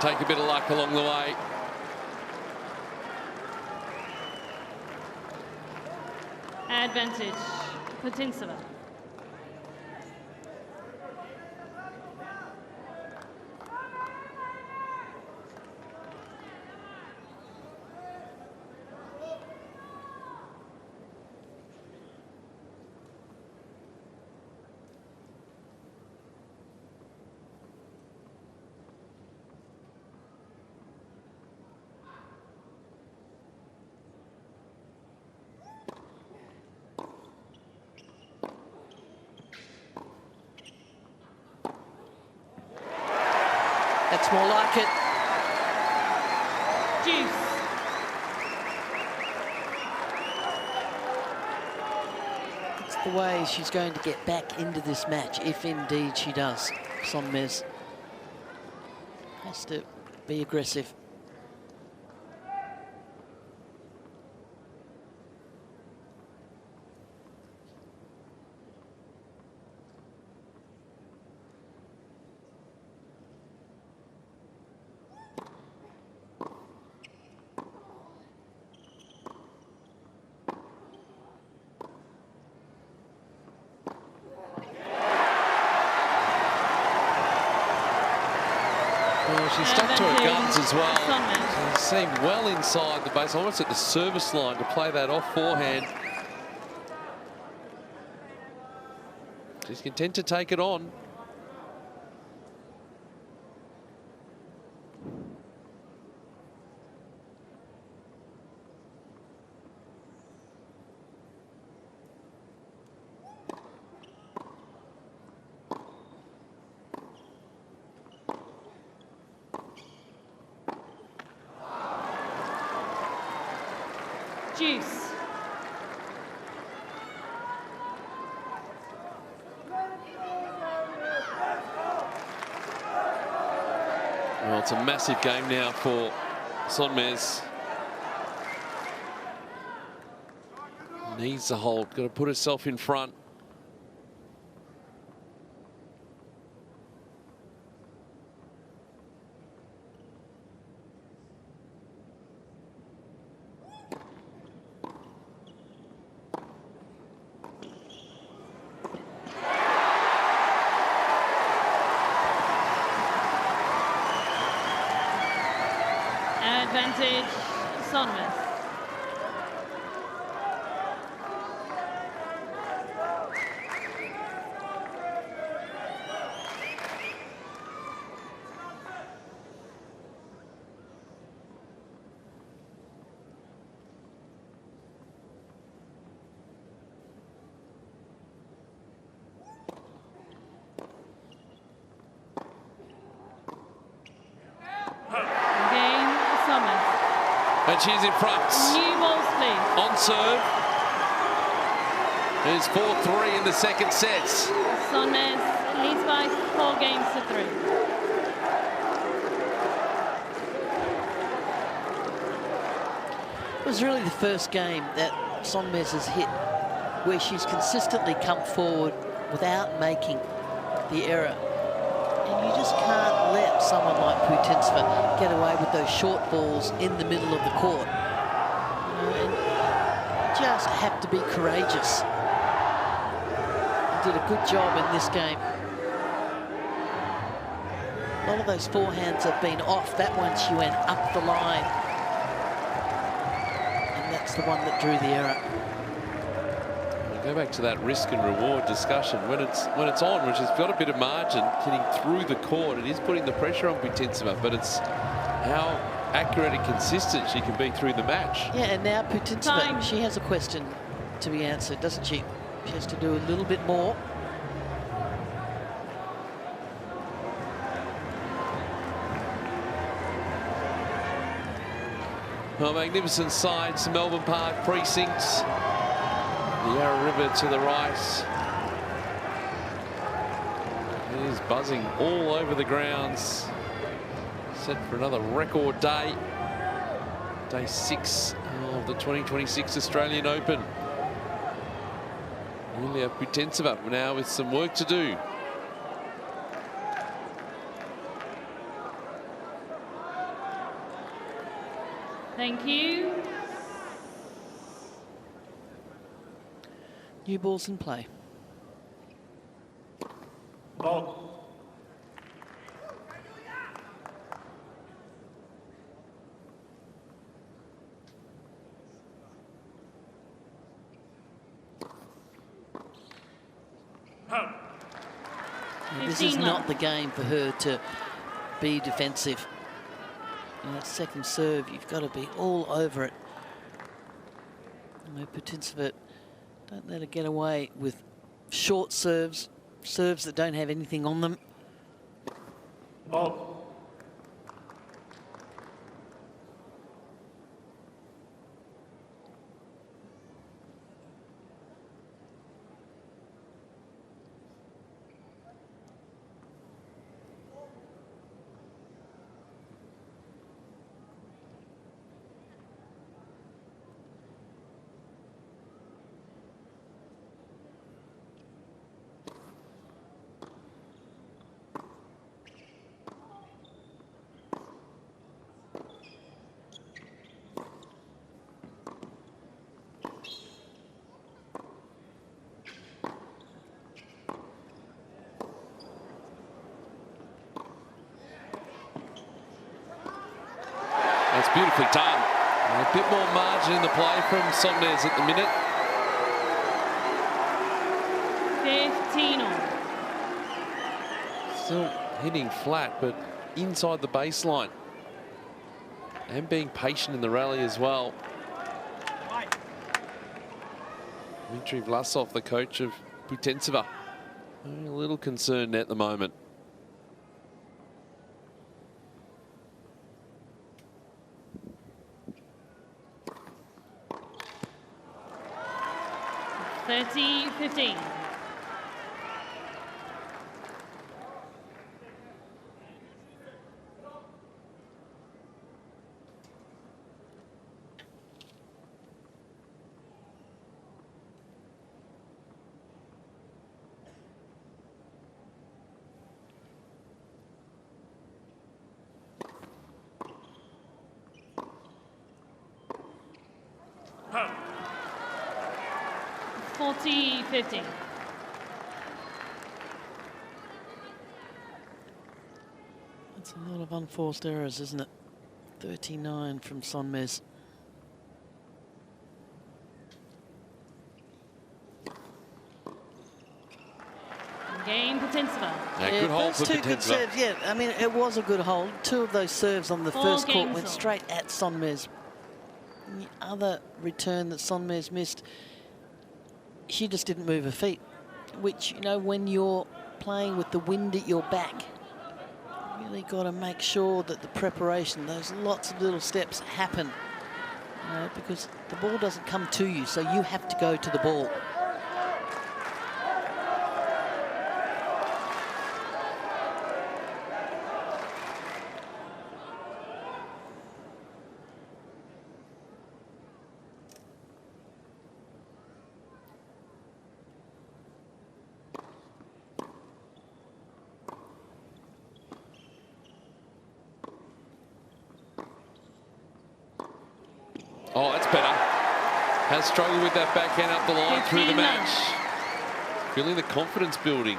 Take a bit of luck along the way. Advantage. Putintseva. That's more like it. Juice. It's the way she's going to get back into this match, if indeed she does. Sonmez has to be aggressive. hands as well. Sonmez. He seemed well inside the base, almost at the service line to play that off forehand. He's content to take it on. Juice. Well, it's a massive game now for Sonmez. Needs the hold, got to put herself in front. Advantage, Sonmez. And she's in front. New balls, please. On serve. There's 4-3 in the second set. Sonmez leads by 4 games to 3. It was really the first game that Sonmez has hit where she's consistently come forward without making the error. And you just can't let someone like Putintseva get away with those short balls in the middle of the court. And you just have to be courageous. Did a good job in this game. A lot of those forehands have been off. That one, she went up the line. And that's the one that drew the error. Go back to that risk and reward discussion. When it's on, when she's got a bit of margin, hitting through the court, it is putting the pressure on Putintseva, but it's how accurate and consistent she can be through the match. Yeah, and now Putintseva, she has a question to be answered, doesn't she? She has to do a little bit more. Well, magnificent sights, Melbourne Park precinct. The Yarra River to the right. It is buzzing all over the grounds. Set for another record day. Day 6 of the 2026 Australian Open. Yulia Putintseva now with some work to do. Thank you. New balls in play. Ball. This is not the game for her to be defensive. And that second serve, you've got to be all over it. Putintseva, don't let her get away with short serves, serves that don't have anything on them. Ball. beautifully done. And a bit more margin in the play from Sonmez at the minute. 15 all. Still hitting flat, but inside the baseline. And being patient in the rally as well. Dmitry Vlasov, the coach of Putintseva, a little concerned at the moment. (30-15). Huh. 40-15. That's a lot of unforced errors, isn't it? 39 from Sonmez. Game Putintseva. Yeah, good hold for those two good Putintseva. serves, yeah. I mean, it was a good hold. Two of those serves on the first court went all. straight at Sonmez. And the other return that Sonmez missed, she just didn't move her feet, which, you know, when you're playing with the wind at your back, you really got to make sure that the preparation, those lots of little steps happen, you know, because the ball doesn't come to you, so you have to go to the ball. Oh, that's better. Has struggled with that backhand up the line through the 15 match. Feeling the confidence building.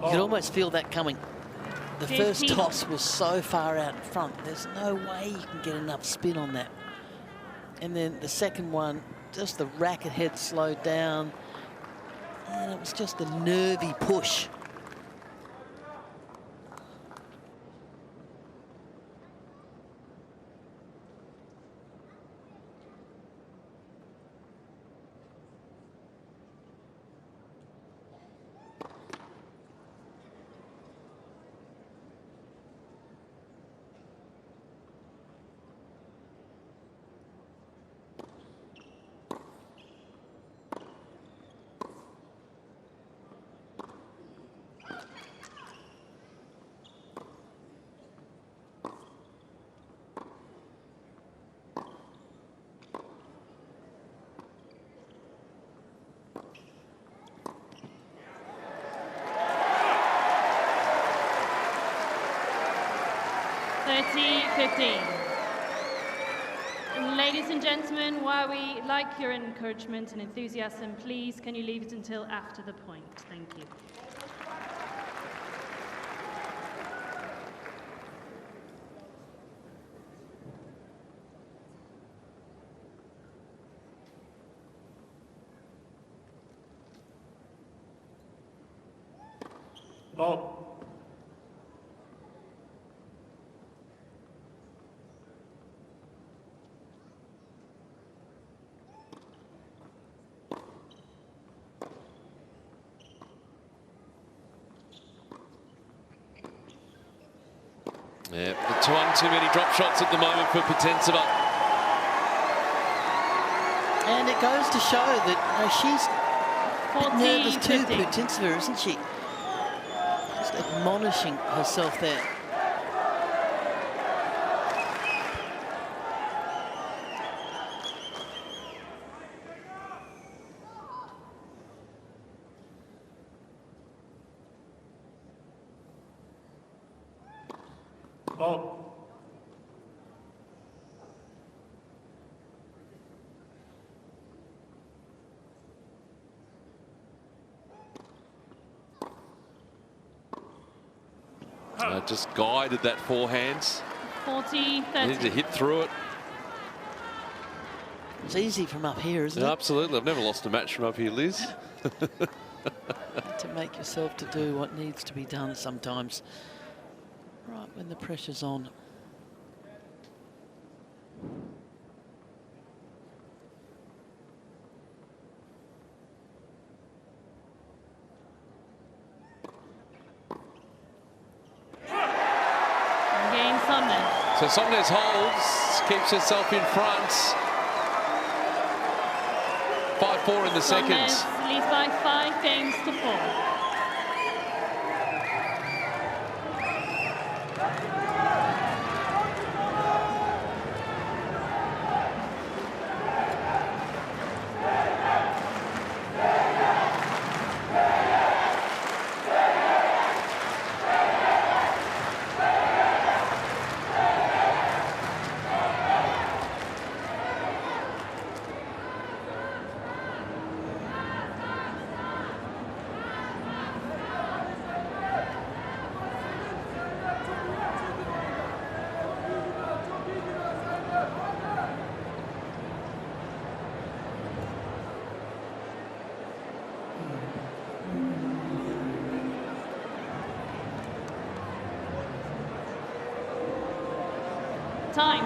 You could almost feel that coming. The first 15. toss was so far out in front. There's no way you can get enough spin on that. And then the second one, just the racket head slowed down. And it was just a nervy push. Ladies and gentlemen, while we like your encouragement and enthusiasm, please can you leave it until after the point? Thank you. Bob. Yeah, the one too many drop shots at the moment for Putintseva. And it goes to show that she's a bit nervous too, 40-15. Putintseva, isn't she? Just admonishing herself there. Ball. Just guided that forehand. 40-30. Needed to hit through it. It's easy from up here, isn't it? Absolutely. I've never lost a match from up here, Liz. To make yourself to do what needs to be done sometimes. Right when the pressure's on. So Sonmez holds, keeps herself in front. 5-4 in the second. Sonmez leads by 5 games to 4. Time.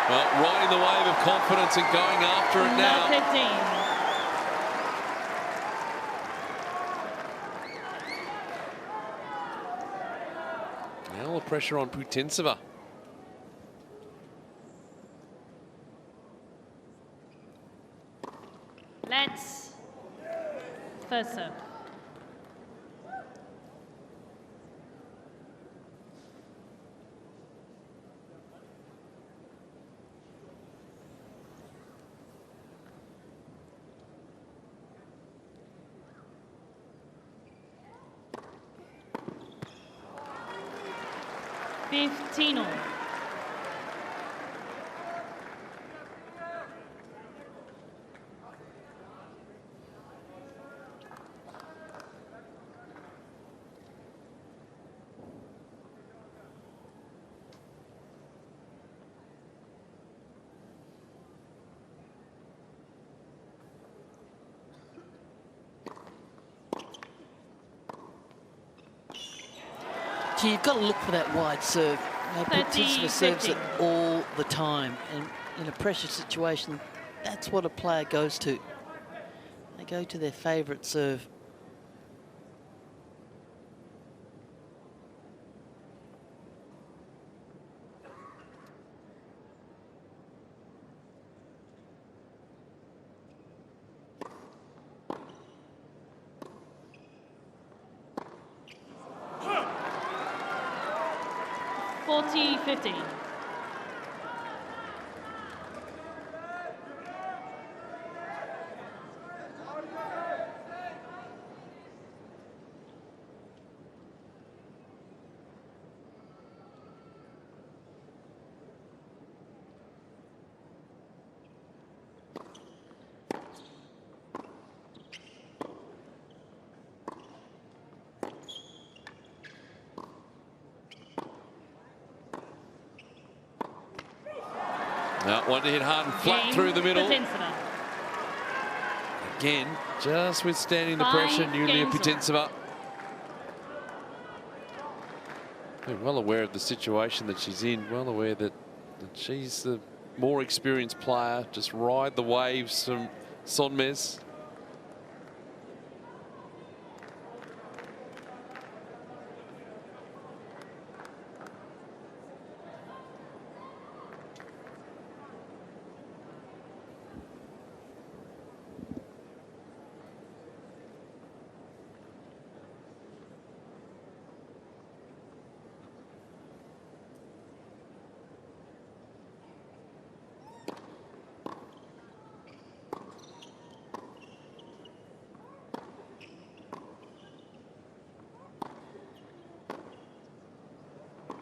Well, riding the wave of confidence and going after it now. 15. Now all the pressure on Putintseva. Let's first serve. Fifteen. So you've got to look for that wide serve. Putintseva serves it all the time, and in a pressure situation, that's what a player goes to. They go to their favourite serve. $40-50. Now, one to hit hard and flat through the middle. Putintseva. Again, just withstanding the pressure, Yulia Putintseva. Well aware of the situation that she's in, well aware that she's the more experienced player. Just ride the waves from Sonmez.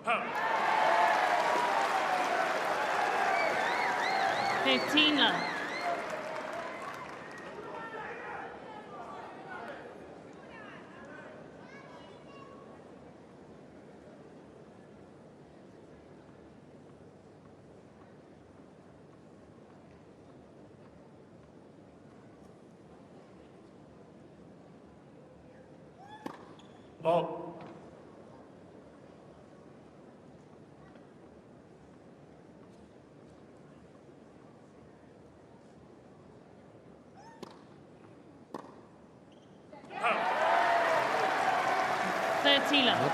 Out. 15 love. Ball.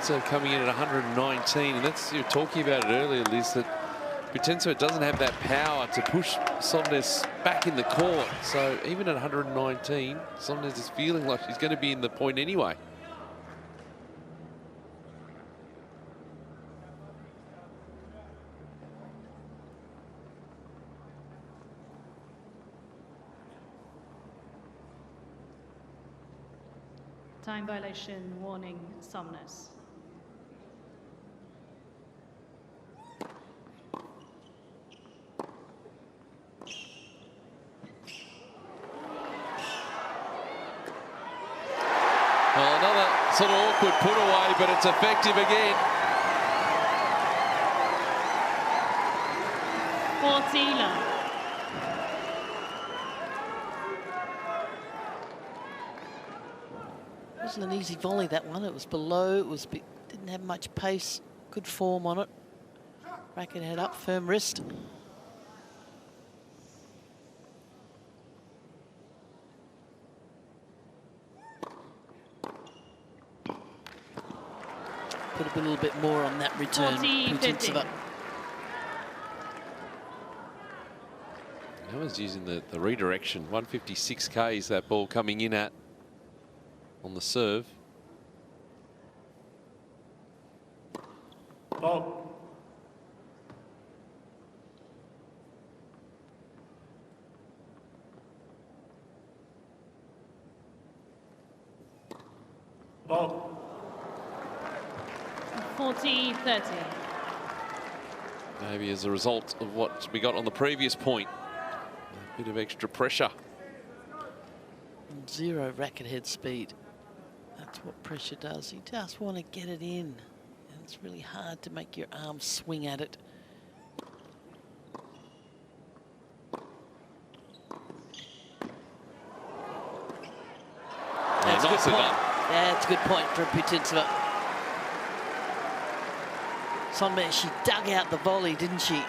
That's coming in at 119, and that's, you were talking about it earlier, Liz, that Putintseva doesn't have that power to push Sonmez back in the court. So even at 119, Sonmez is feeling like she's going to be in the point anyway. Time violation warning, Sonmez. Well, another sort of awkward put away, but it's effective again. 40 love. Wasn't an easy volley, that one. It was below, didn't have much pace, good form on it. Racket head up, firm wrist. Put a little bit more on that return. 40-50. I was using the redirection. 156 Ks that ball coming in at on the serve. Ball. Ball. 40-30. Maybe as a result of what we got on the previous point. A bit of extra pressure. Zero racket head speed. That's what pressure does. You just want to get it in. And it's really hard to make your arm swing at it. That's a good point. That's a good point from Putintseva. Sonmez, she dug out the volley, didn't she?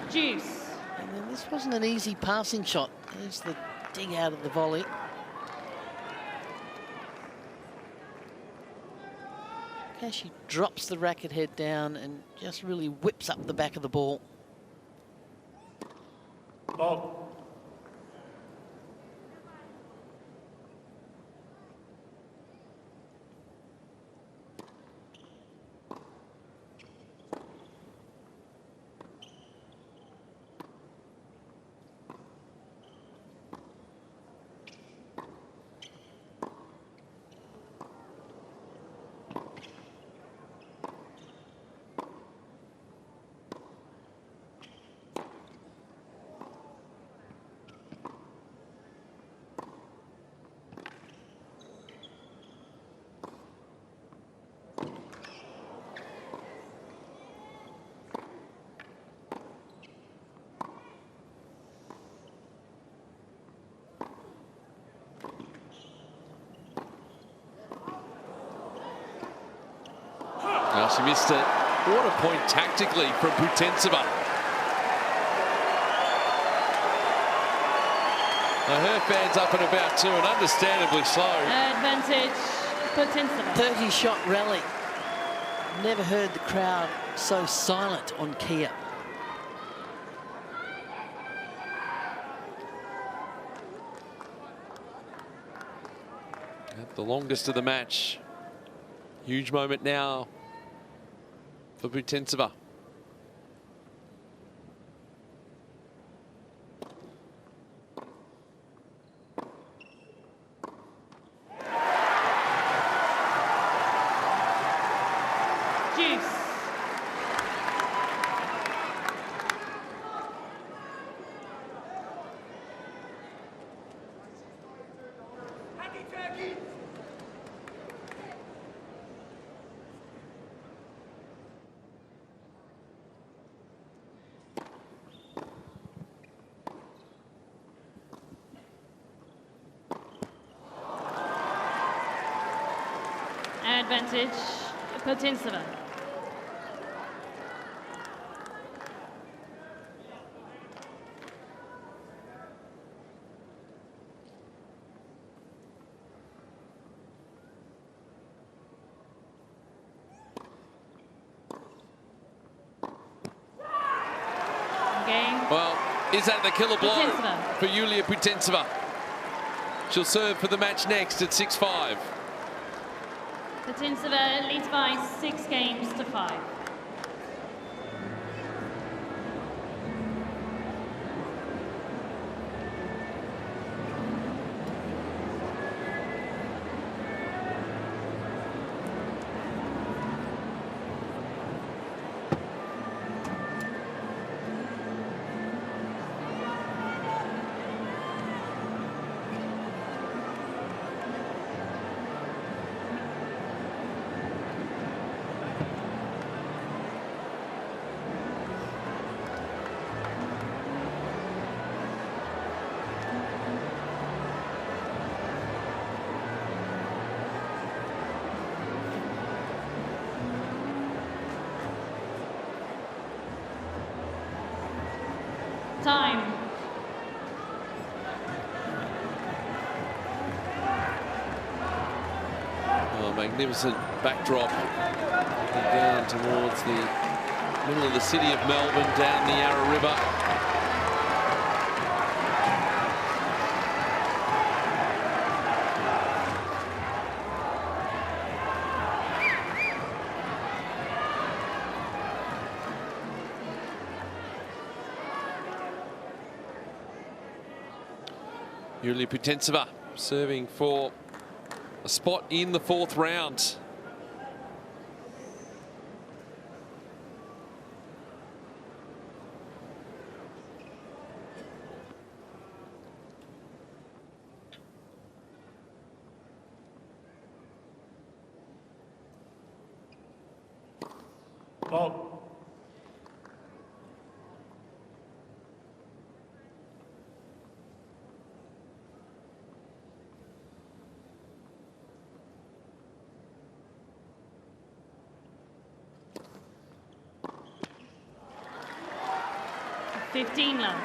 Juice. And then this wasn't an easy passing shot. There's the dig out of the volley. Okay, she drops the racket head down and just really whips up the back of the ball. Ball. She missed it. What a point tactically from Putintseva. Now her fan's up and about too, and understandably so. Advantage, Putintseva. 30-shot rally. Never heard the crowd so silent on Kia. At the longest of the match. Huge moment now for Putintseva. Advantage, Putintseva. Game. Well, is that the killer blow Putintseva. for Yulia Putintseva? She'll serve for the match next at 6-5. Putintseva leads by 6 games to 5. Time. Oh, magnificent backdrop. Down towards the middle of the city of Melbourne, down the Yarra River. Yulia Putintseva serving for a spot in the 4th round. Ball. $15 love.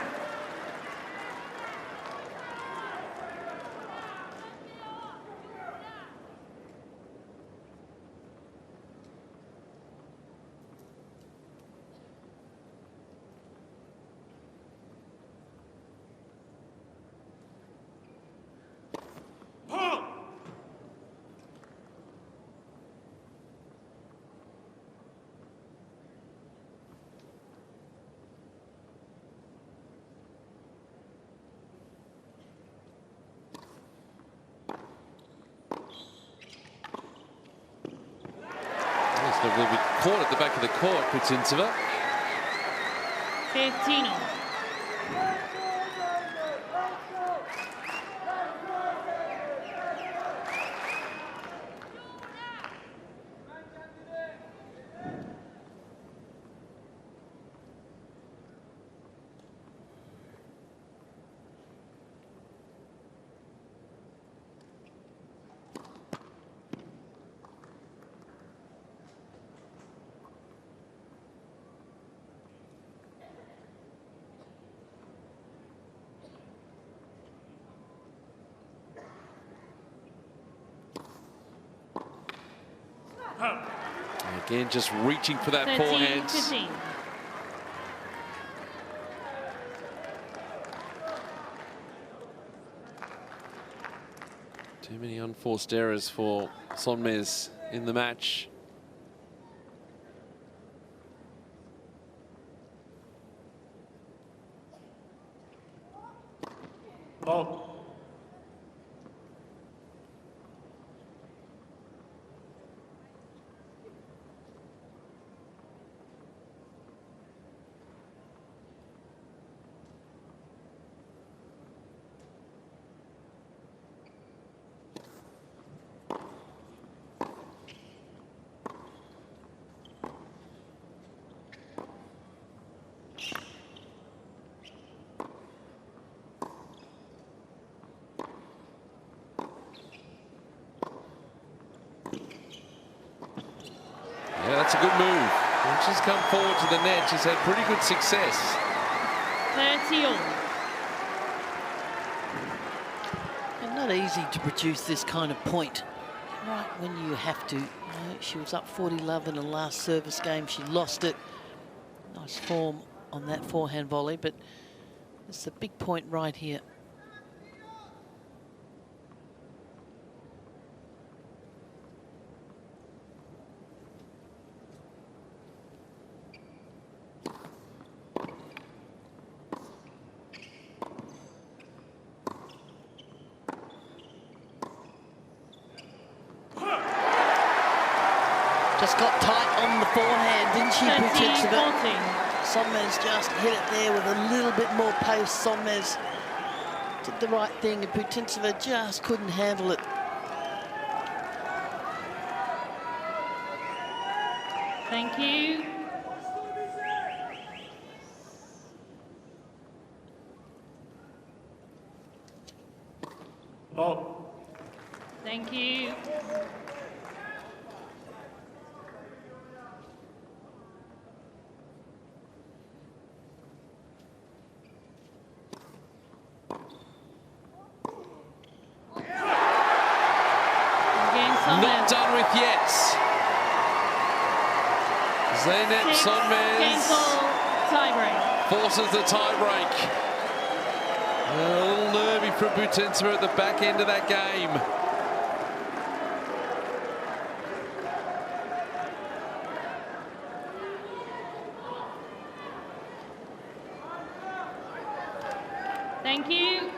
Will be caught at the back of the court, Putintseva. 15 all. Again, just reaching for that 13, forehand. 15. Too many unforced errors for Sonmez in the match. Love. Yeah, that's a good move. When she's come forward to the net, she's had pretty good success. 30 all. And not easy to produce this kind of point right when you have to. You know, she was up 40-love in the last service game. She lost it. Nice form on that forehand volley, but it's a big point right here. Just got tight on the forehand, didn't she, 13, Putintseva? 14. Sonmez just hit it there with a little bit more pace. Sonmez did the right thing, and Putintseva just couldn't handle it. Thank you. Love. Thank you. Not done with yet. Zeynep Sonmez Tiebreak. forces the tie-break. A little nervy from Putintseva at the back end of that game. Thank you.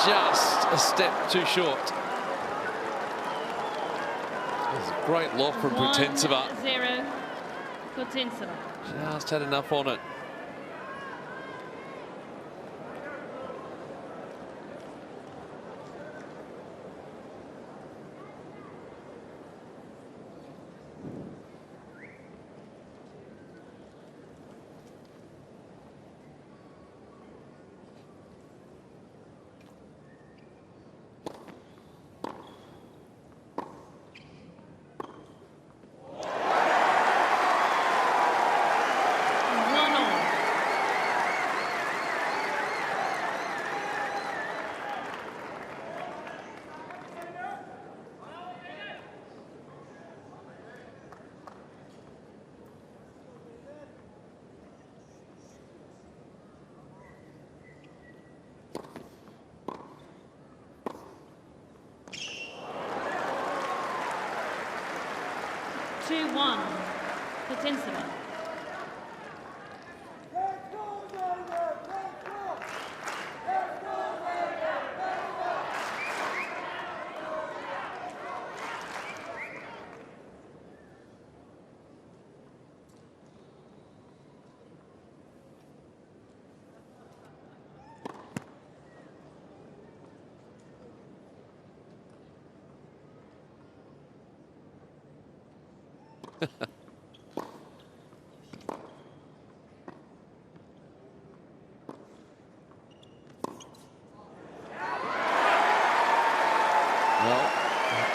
Just a step too short. That's a great lob from Putintseva. 1-0 Putintseva. Just had enough on it. Putintseva.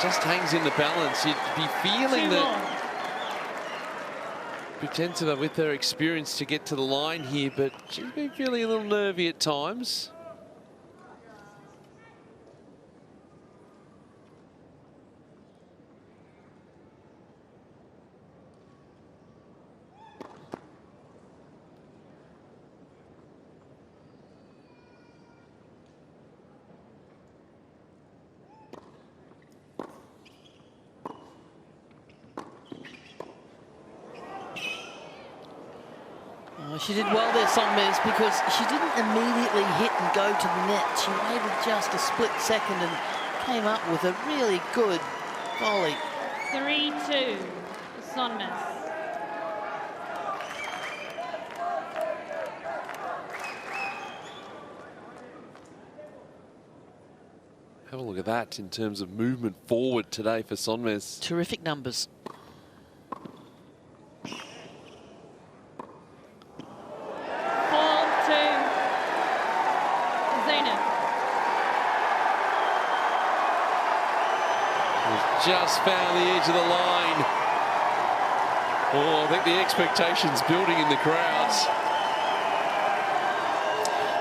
just hangs in the balance. You'd be feeling that Putintseva, with her experience, to get to the line here, but she's been feeling a little nervy at times. She did well there, Sonmez, because she didn't immediately hit and go to the net. She waited just a split second and came up with a really good volley. 3-2, Sonmez. Have a look at that in terms of movement forward today for Sonmez. Terrific numbers. Just found the edge of the line. Oh, I think the expectation's building in the crowds.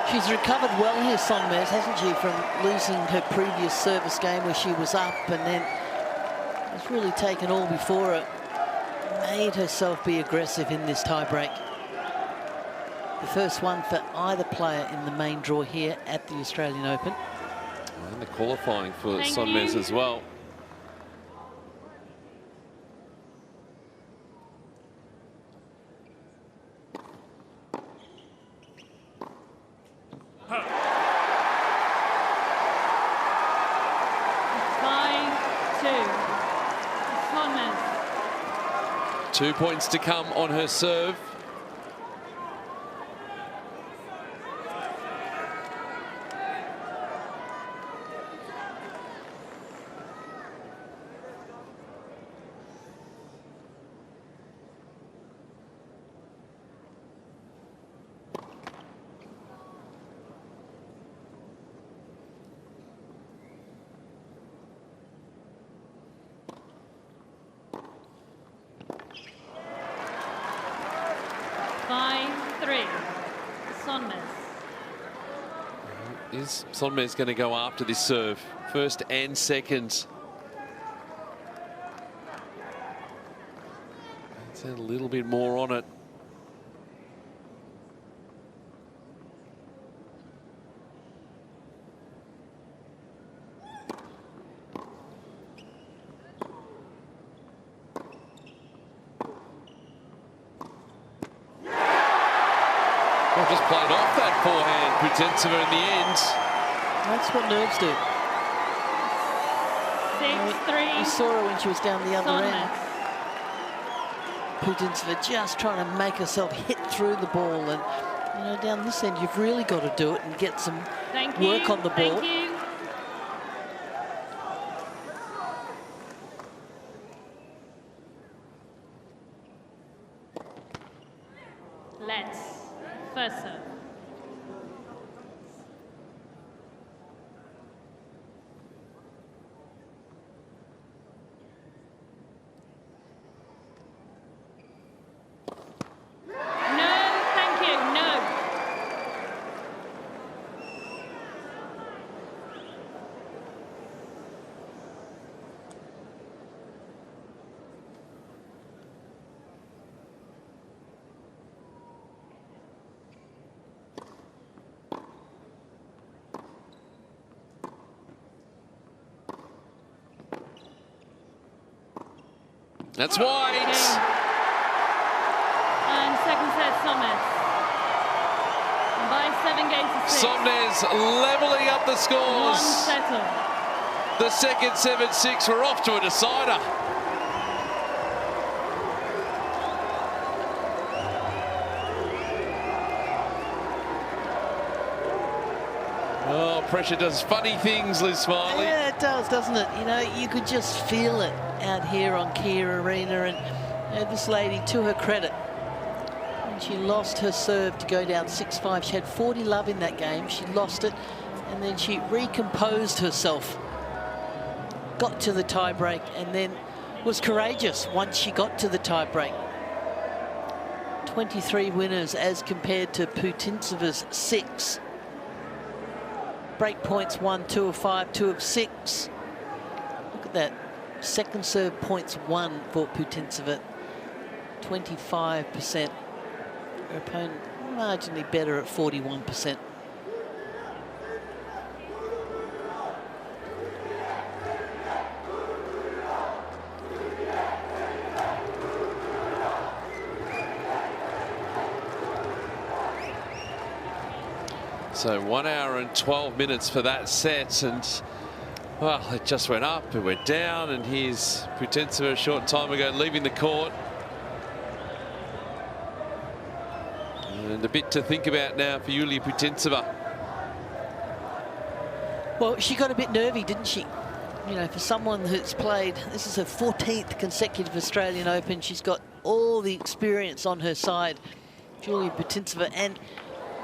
She's recovered well here, Sonmez, hasn't she, from losing her previous service game where she was up and then has really taken all before her. Made herself be aggressive in this tie-break. The first one for either player in the main draw here at the Australian Open. And the qualifying for Sonmez as well. Sonmez. 2 points to come on her serve. Is Sonmez going to go after this serve? First and second. Let's add a little bit more on it. Just played off that forehand, Putintseva, in the end. That's what nerves do. 6-3. You saw her when she was down the other Sonmez. end. Putintseva just trying to make herself hit through the ball, and you know, down this end you've really got to do it and get some work on the ball. Thank you. Let's first serve. That's wide. And second set, Sonmez. By 7 games to 6. Sonmez levelling up the scores. One settle. The second 7-6. We're off to a decider. Oh, pressure does funny things, Liz Smiley. Yeah, it does, doesn't it? You know, you could just feel it out here on Cain Arena, and you know, this lady, to her credit, when she lost her serve to go down 6-5, she had 40 love in that game. She lost it, and then she recomposed herself got to the tie-break and then was courageous once she got to the tie-break. 23 winners as compared to Putintseva's 6. Break points 1, 2 of 5, 2 of 6. Look at that. Second serve points 1 for Putintseva. 25%. Her opponent marginally better at 41%. So 1 hour and 12 minutes for that set, and well, it just went up, it went down, and here's Putintseva a short time ago leaving the court. And a bit to think about now for Yulia Putintseva. Well, she got a bit nervy, didn't she? You know, for someone who's played, this is her 14th consecutive Australian Open. She's got all the experience on her side, Yulia Putintseva, and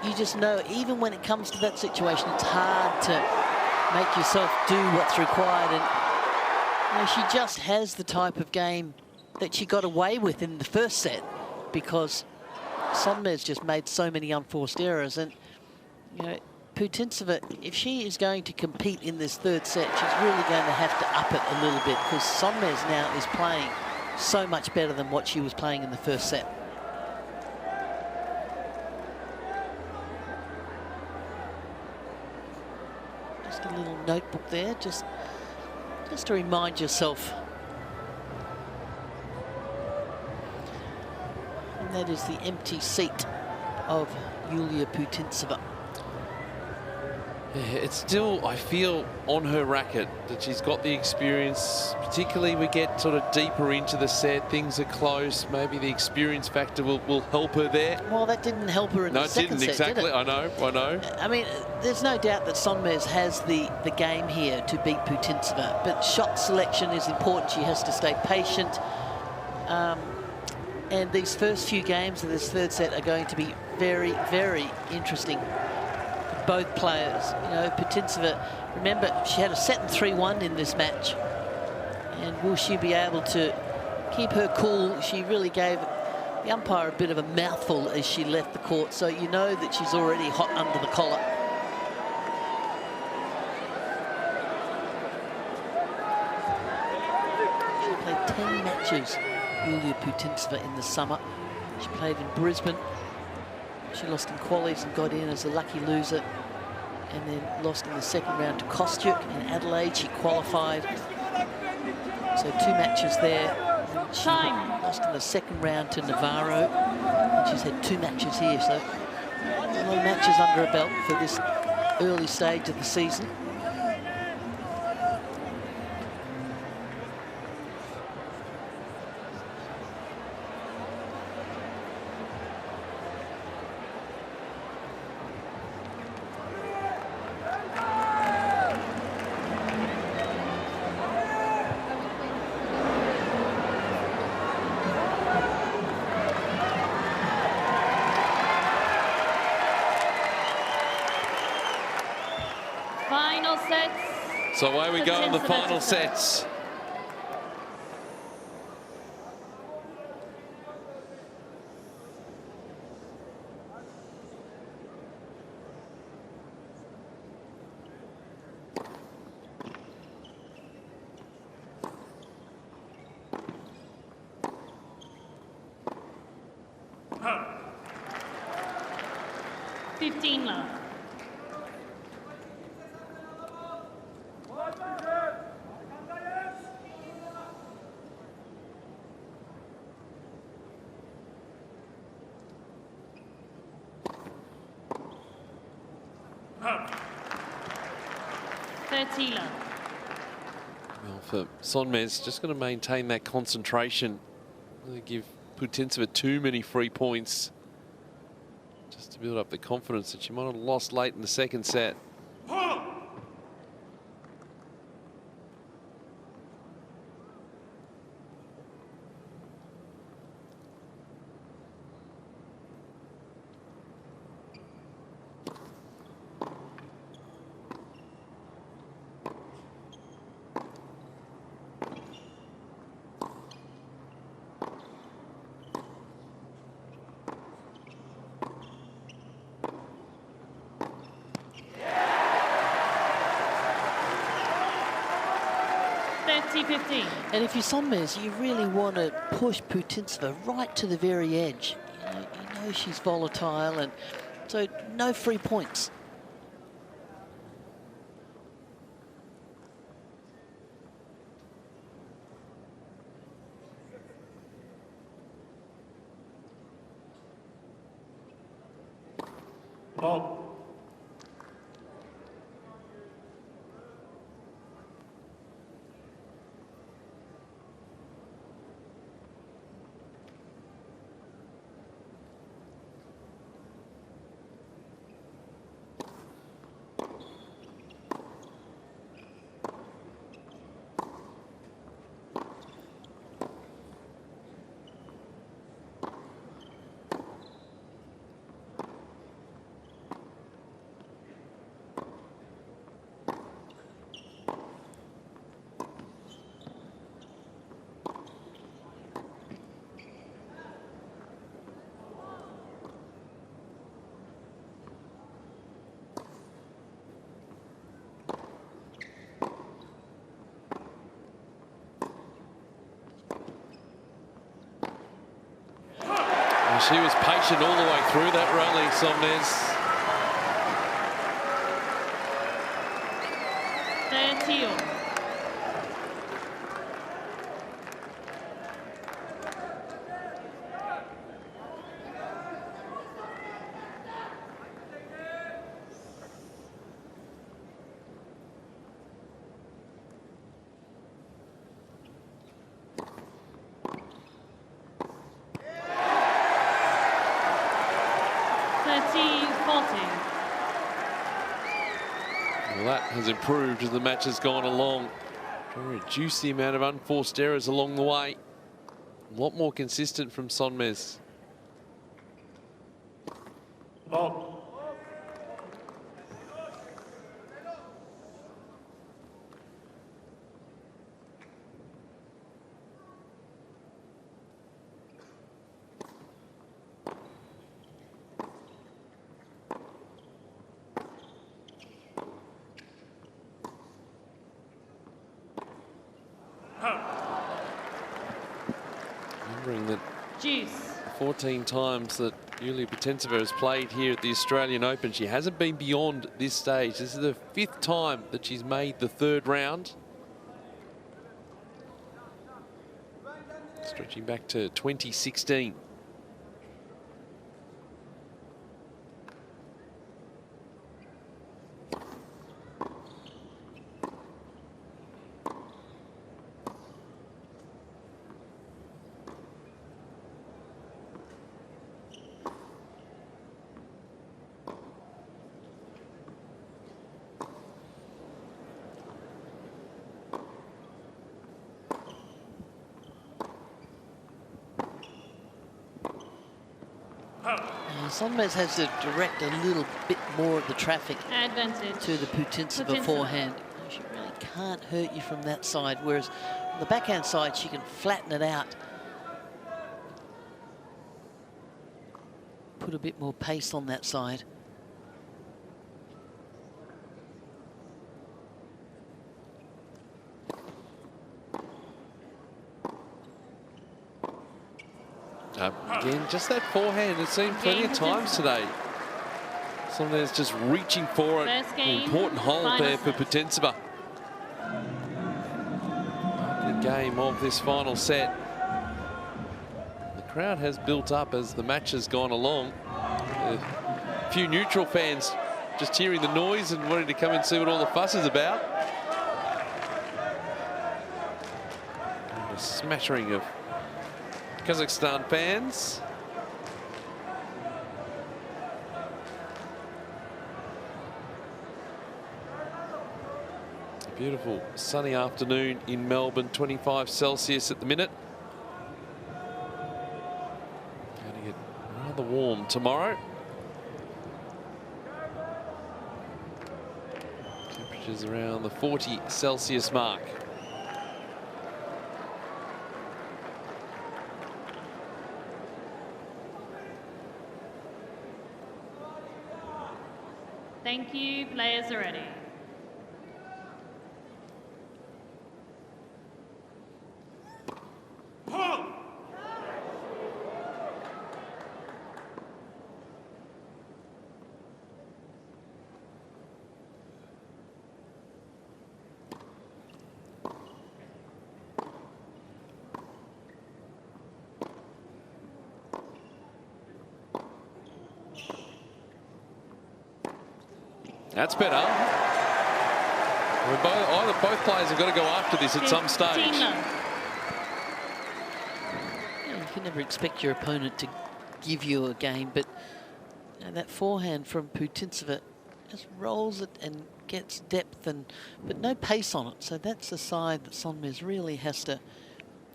you just know, even when it comes to that situation, it's hard to make yourself do what's required. And you know, she just has the type of game that she got away with in the first set, because Sonmez just made so many unforced errors. And you know, Putintseva, if she is going to compete in this third set, she's really going to have to up it a little bit, because Sonmez now is playing so much better than what she was playing in the first set. Just a little notebook there, just to remind yourself. And that is the empty seat of Yulia Putintseva. Yeah, it's still, I feel, on her racket that she's got the experience. Particularly, we get sort of deeper into the set, things are close. Maybe the experience factor will help her there. Well, that didn't help her in the second set, exactly. did it? I know. I mean, there's no doubt that Sonmez has the game here to beat Putintseva, but shot selection is important. She has to stay patient. And these first few games of this third set are going to be very, very interesting. Both players, you know, Putintseva, remember, she had a set and 3-1 in this match. And will she be able to keep her cool? She really gave the umpire a bit of a mouthful as she left the court, so you know that she's already hot under the collar. She played 10 matches, Yulia Putintseva, in the summer. She played in Brisbane. She lost in qualies and got in as a lucky loser, and then lost in the second round to Kostyuk. In Adelaide, she qualified. So 2 matches there. She lost in the second round to Navarro. And she's had 2 matches here, so a lot of matches under her belt for this early stage of the season. Final sets. So away we go in the final sets. Huh. 15 love. Well, for Sonmez, just going to maintain that concentration. Really give Putintseva too many free points, just to build up the confidence that she might have lost late in the second set. 30-15. And if you're Sonmez, you really want to push Putintseva right to the very edge. You know she's volatile, and so no free points. Ball. She was patient all the way through that rally, Sonmez. 30-all. Well, that has improved as the match has gone along. Trying to reduce the amount of unforced errors along the way. A lot more consistent from Sonmez. Ball. Remembering that Juice. 14 times that Yulia Putintseva has played here at the Australian Open, she hasn't been beyond this stage. This is the 5th time that she's made the 3rd round. Stretching back to 2016. Sonmez has to direct a little bit more of the traffic Advantage. to the Putintseva forehand. She really can't hurt you from that side, whereas on the backhand side, she can flatten it out. Put a bit more pace on that side. Again, just that forehand. It's seen plenty of times today. Sonmez just reaching for it. An important hold there for Putintseva. The game of this final set. The crowd has built up as the match has gone along. A few neutral fans just hearing the noise and wanting to come and see what all the fuss is about. And a smattering of Kazakhstan fans. A beautiful sunny afternoon in Melbourne, 25 Celsius at the minute. Going to get rather warm tomorrow. Temperatures around the 40 Celsius mark. Thank you. Players are ready. That's better. Both players have got to go after this at some stage. 15 love. You can never expect your opponent to give you a game, but that forehand from Putintseva just rolls it and gets depth, but no pace on it. So that's a side that Sonmez really has to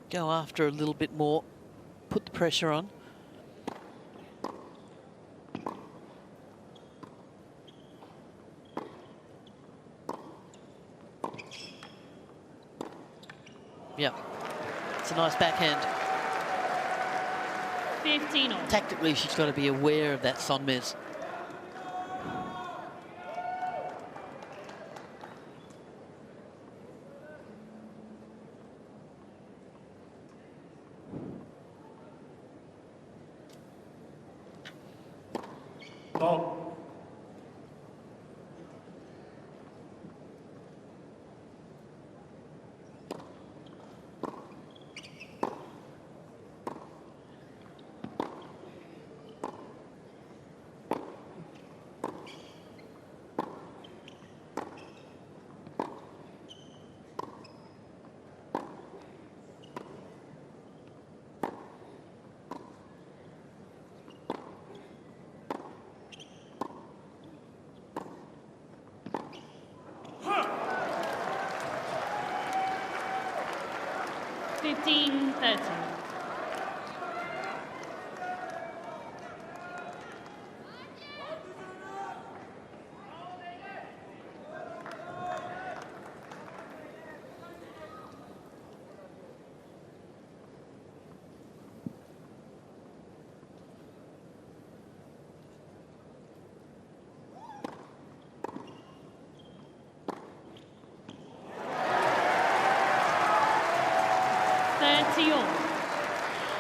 go after a little bit more, put the pressure on. Yeah, it's a nice backhand. 15 all. Tactically, she's got to be aware of that, Sonmez. Love. 15-13.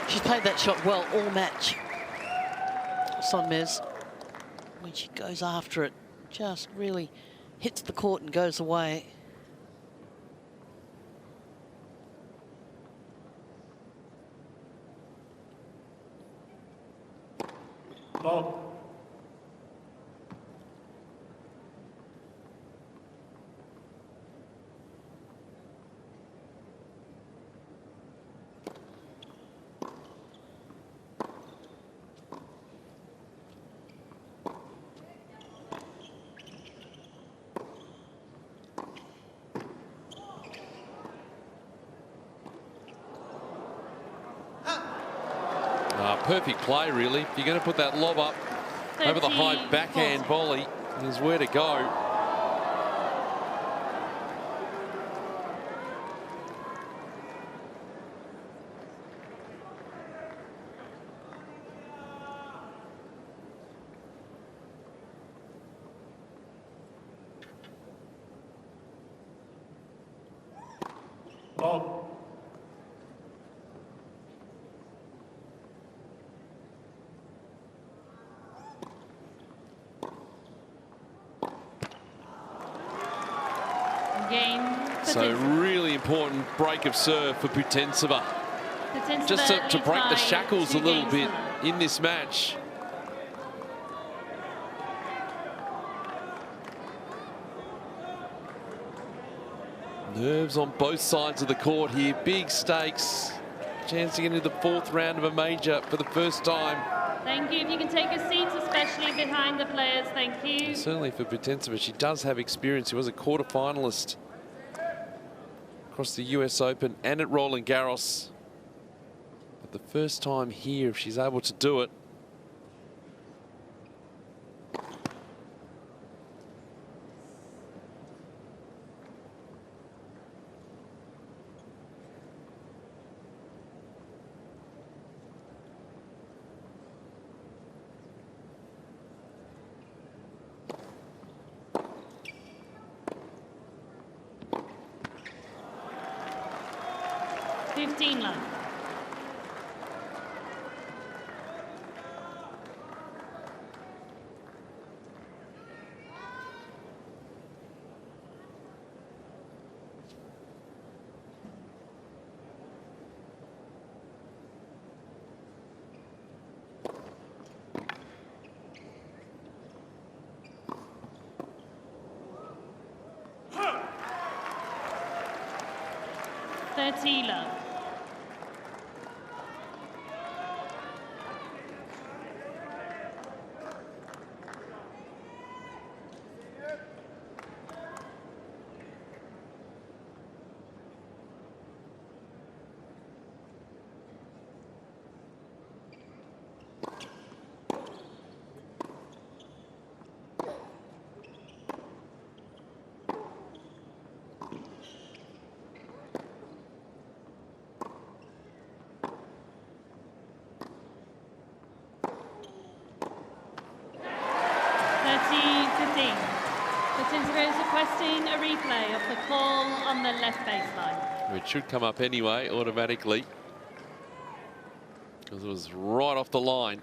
She's played that shot well all match. Sonmez, when she goes after it, just really hits the court and goes away. Love. 13. Perfect play, really. If you're going to put that lob up over the high backhand volley, there's where to go. Love. 15. So really important break of serve for Putintseva. Just to break the shackles a little bit in this match. Nerves on both sides of the court here. Big stakes. Chance to get into the fourth round of a major for the first time. Thank you. If you can take your seats, especially behind the players. Thank you. Certainly for Putintseva, she does have experience. She was a quarter-finalist across the US Open and at Roland Garros. But the first time here, if she's able to do it. Love. 30 love. Putintseva is requesting a replay of the call on the left baseline. It should come up anyway, automatically, because it was right off the line.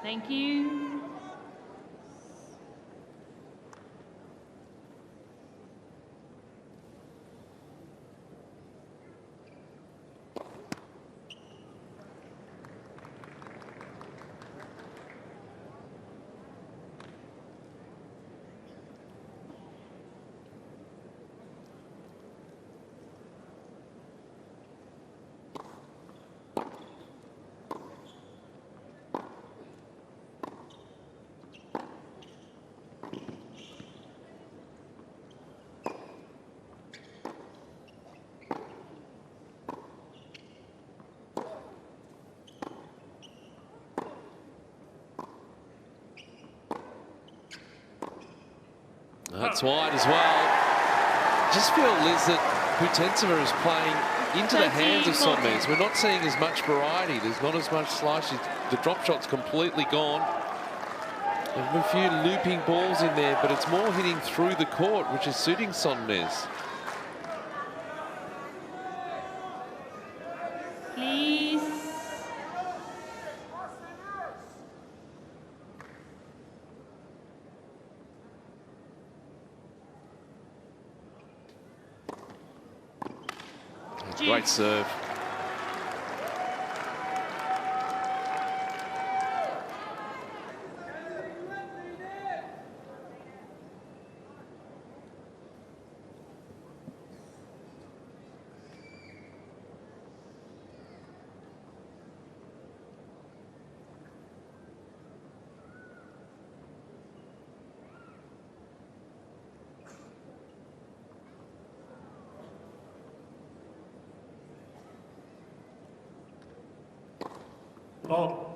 Thank you. That's wide as well. Just feel, Liz, that Putintseva is playing into the hands of Sonmez. We're not seeing as much variety. There's not as much slices. The drop shot's completely gone. There's a few looping balls in there, but it's more hitting through the court, which is suiting Sonmez. Please. Great serve. Ball.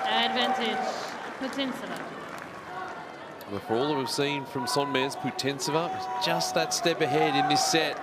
Advantage, Putintseva. But for all that we've seen from Sonmez, Putintseva is just that step ahead in this set.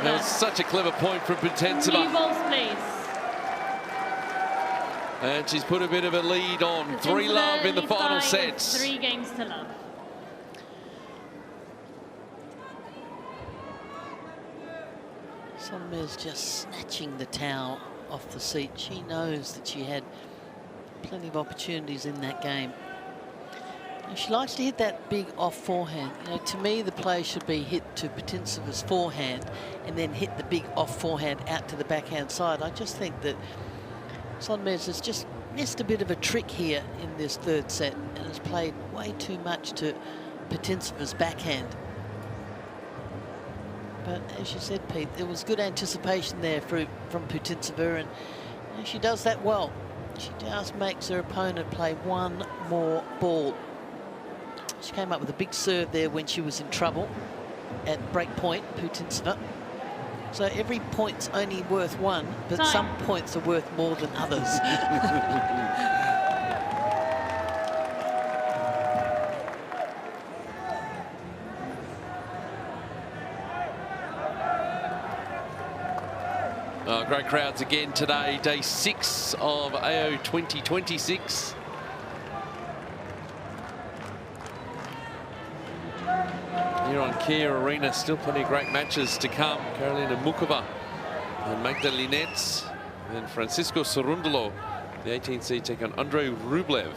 That was such a clever point from New Putintseva. balls, please. And she's put a bit of a lead on. 3-love in the leads final by sets. 3 games to love. Sonmez just snatching the towel off the seat. She knows that she had plenty of opportunities in that game. And she likes to hit that big off forehand. You know, to me, the play should be hit to Putintseva's forehand and then hit the big off forehand out to the backhand side. I just think that Sonmez has just missed a bit of a trick here in this third set and has played way too much to Putintseva's backhand. But as you said, Pete, there was good anticipation there from Putintseva, and you know, she does that well. She just makes her opponent play one more ball. She came up with a big serve there when she was in trouble at break point, Putintseva. So every point's only worth 1, but Time. some points are worth more than others. Great crowds again today, day 6 of AO 2026. Here on Kia Arena, still plenty of great matches to come. Karolina Mukova and Magda Linets, and Francisco Cerundolo, the 18th seed, take on Andrei Rublev.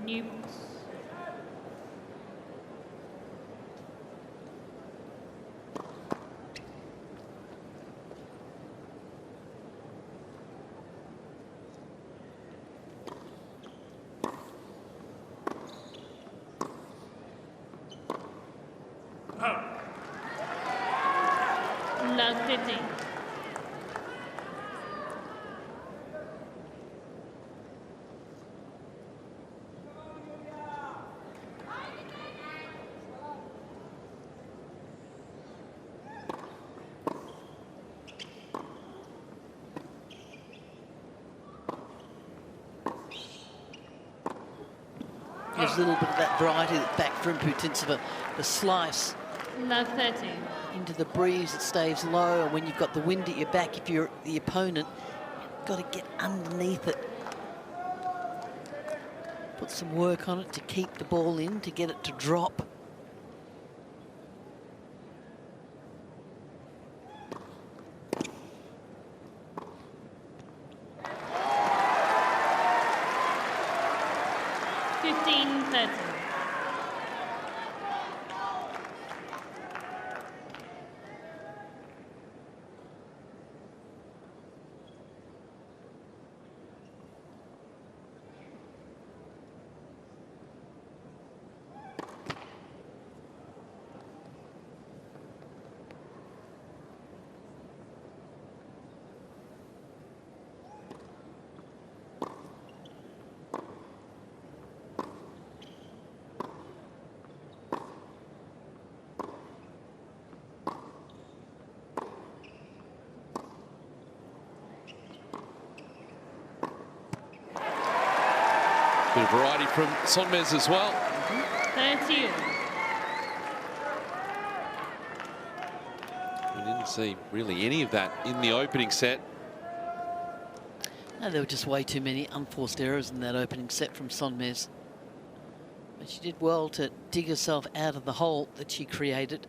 New balls. Love 15. There's a little bit of that variety back from Putintseva. The slice Love 13. into the breeze, it stays low, and when you've got the wind at your back, if you're the opponent, you've got to get underneath it. Put some work on it to keep the ball in, to get it to drop. Bit of variety from Sonmez as well. 30. We didn't see really any of that in the opening set. No, there were just way too many unforced errors in that opening set from Sonmez. But she did well to dig herself out of the hole that she created.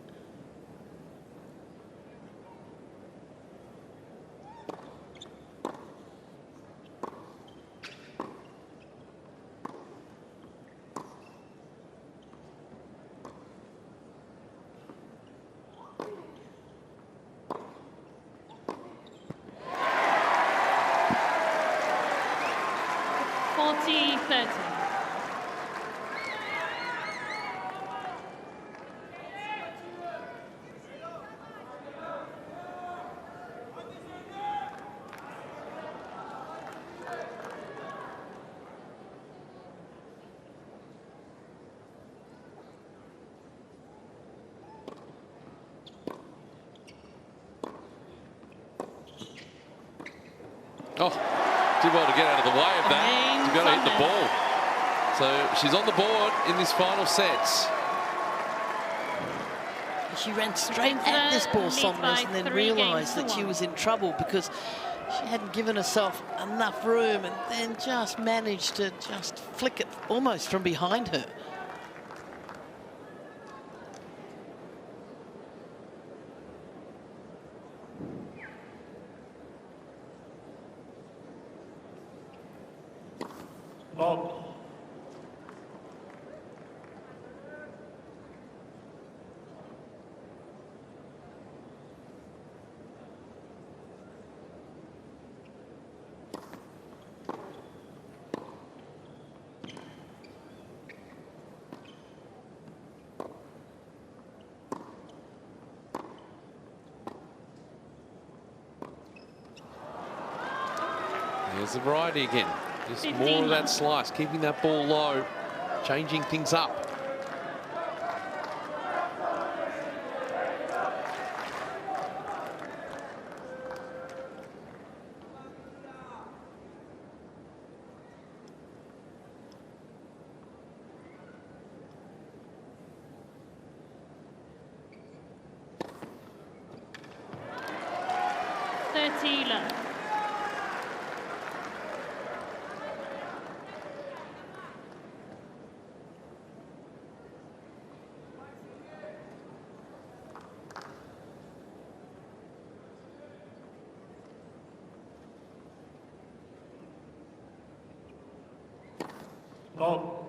Oh, did well to get out of the way of that, to be able to hit the ball. So she's on the board in this final set. She ran straight at this ball, leads Sonmez, by and then 3 realised games to that she 1. was in trouble because she hadn't given herself enough room, and then just managed to just flick it almost from behind her. Ball. There's the variety again. Just 15 more of that left. slice, keeping that ball low, changing things up. Left. Ball.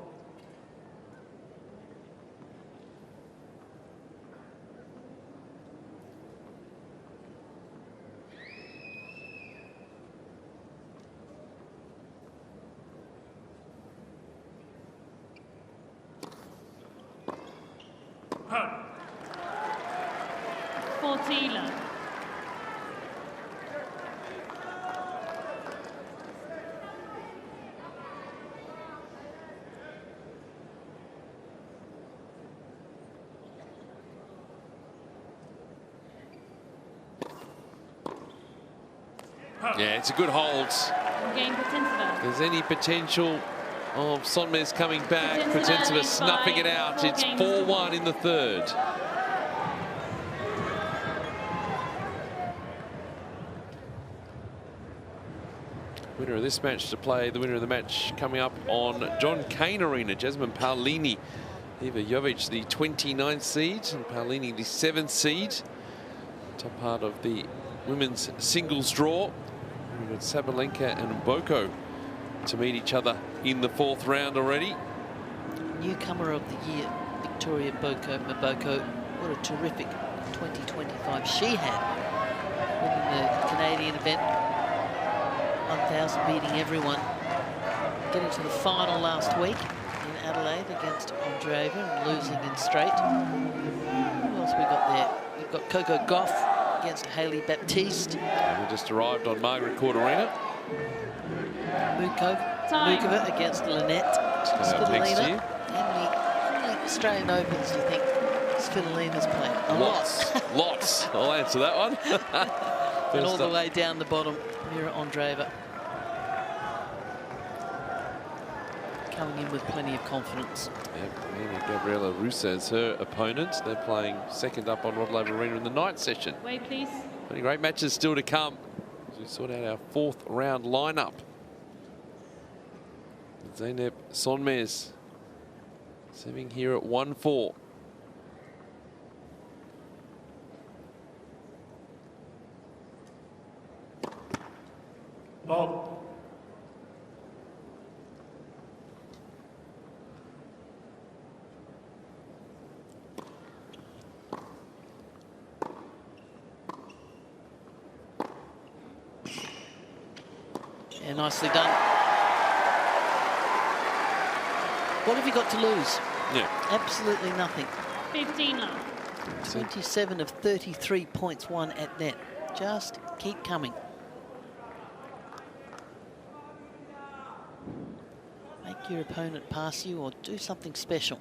Huh. 40 left. Yeah, it's a good hold. Game Putintseva. If there's any potential of Sonmez coming back, Putintseva leads snuffing by it out. 4 It's games to 4-1 in the third. Winner of this match to play the winner of the match coming up on Cain Arena. Jasmine Paolini, Iva Jovic, the 29th seed, and Paolini, the 7th seed. Top part of the women's singles draw. We've got Sabalenka and Mboko to meet each other in the 4th round already. Newcomer of the year, Victoria Mboko. What a terrific 2025 she had, winning the Canadian event, 1,000, beating everyone, getting to the final last week in Adelaide against Andreeva and losing in straight. Who else we got there? We've got Coco Gauff against Hayley Baptiste. And we just arrived on Margaret Court Arena. Mukova against Lynette Next year. How many Australian Opens do you think Svitolina's played? A lot. Lots. I'll answer that one. And all the way down the bottom, Mira Andreeva. Coming in with plenty of confidence. Yep, and Gabriela Russa is her opponent. They're playing second up on Rod Laver Arena in the night session. Wait, please. Many great matches still to come as we sort out our 4th round lineup. Zeynep Sonmez serving here at 1-4. Ball. Yeah, nicely done. What have you got to lose? Yeah. Absolutely nothing. 15 left. 27 of 33 points won at net. Just keep coming. Make your opponent pass you or do something special.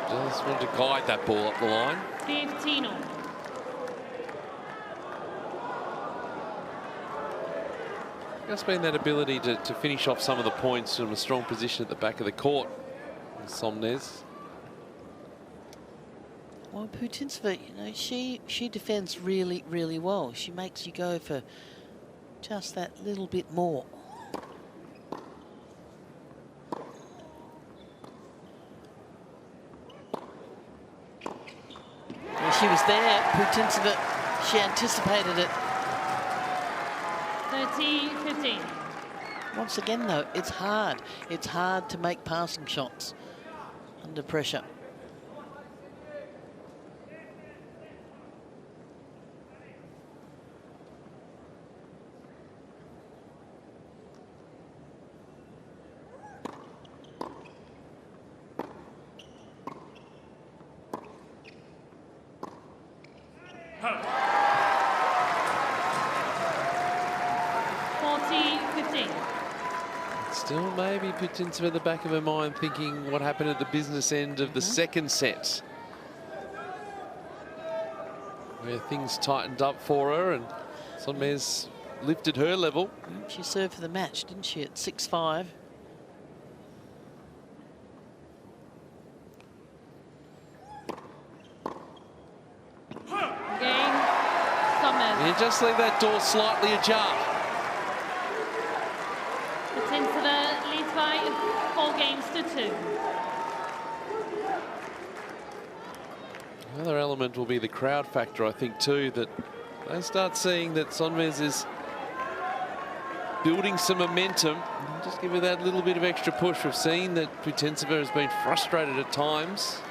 Just want to guide that ball up the line. 15 all. Just been that ability to finish off some of the points from a strong position at the back of the court. Sonmez. Well, Putintseva, you know, she defends really, really well. She makes you go for just that little bit more. Well, she was there, Putintseva. She anticipated it. 30-15. Once again, though, it's hard. It's hard to make passing shots under pressure. Still maybe Putintseva at the back of her mind thinking what happened at the business end of the second set, where things tightened up for her and Sonmez lifted her level. She served for the match, didn't she, at 6-5? Game, Sonmez. You just leave that door slightly ajar. Putintseva leads by 4 games to 2. Another element will be the crowd factor, I think, too, that they start seeing that Sonmez is building some momentum. Just give her that little bit of extra push. We've seen that Putintseva has been frustrated at times.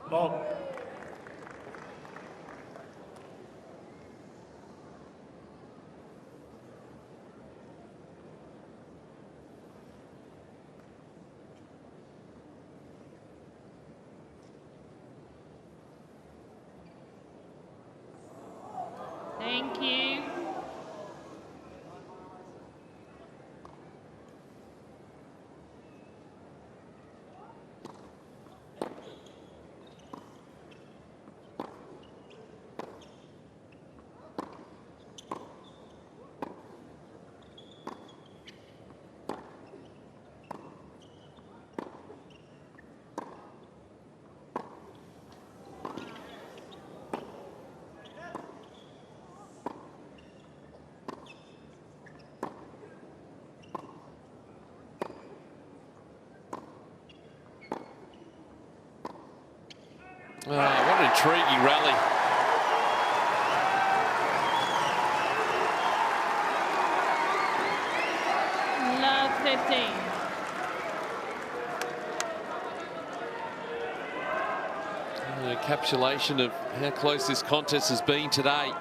Ball. Thank you. What an intriguing rally. Love 15. An encapsulation of how close this contest has been today.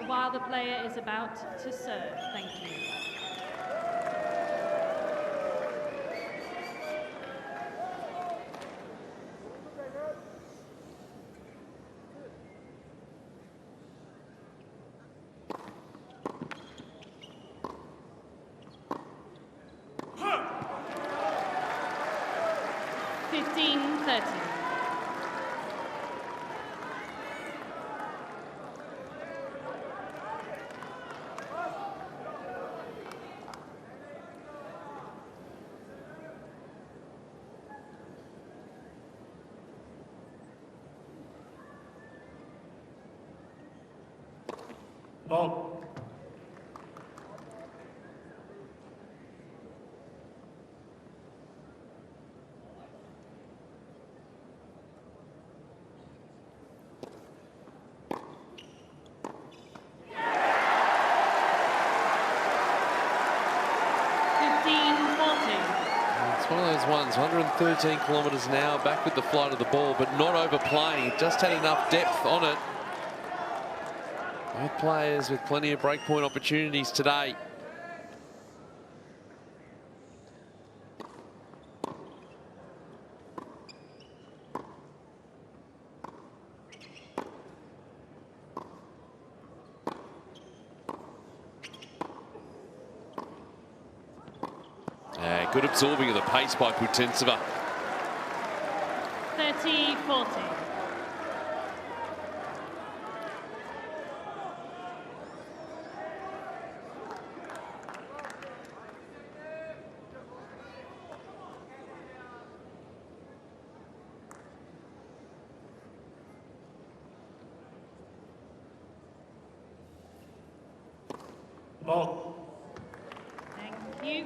While the player is about to serve. Thank you. Ball. one of those ones, 113 kilometres an hour, back with the flight of the ball, but not overplaying. It just had enough depth on it. Both players with plenty of breakpoint opportunities today. Good absorbing of the pace by Putintseva. 30-40. Ball. Thank you.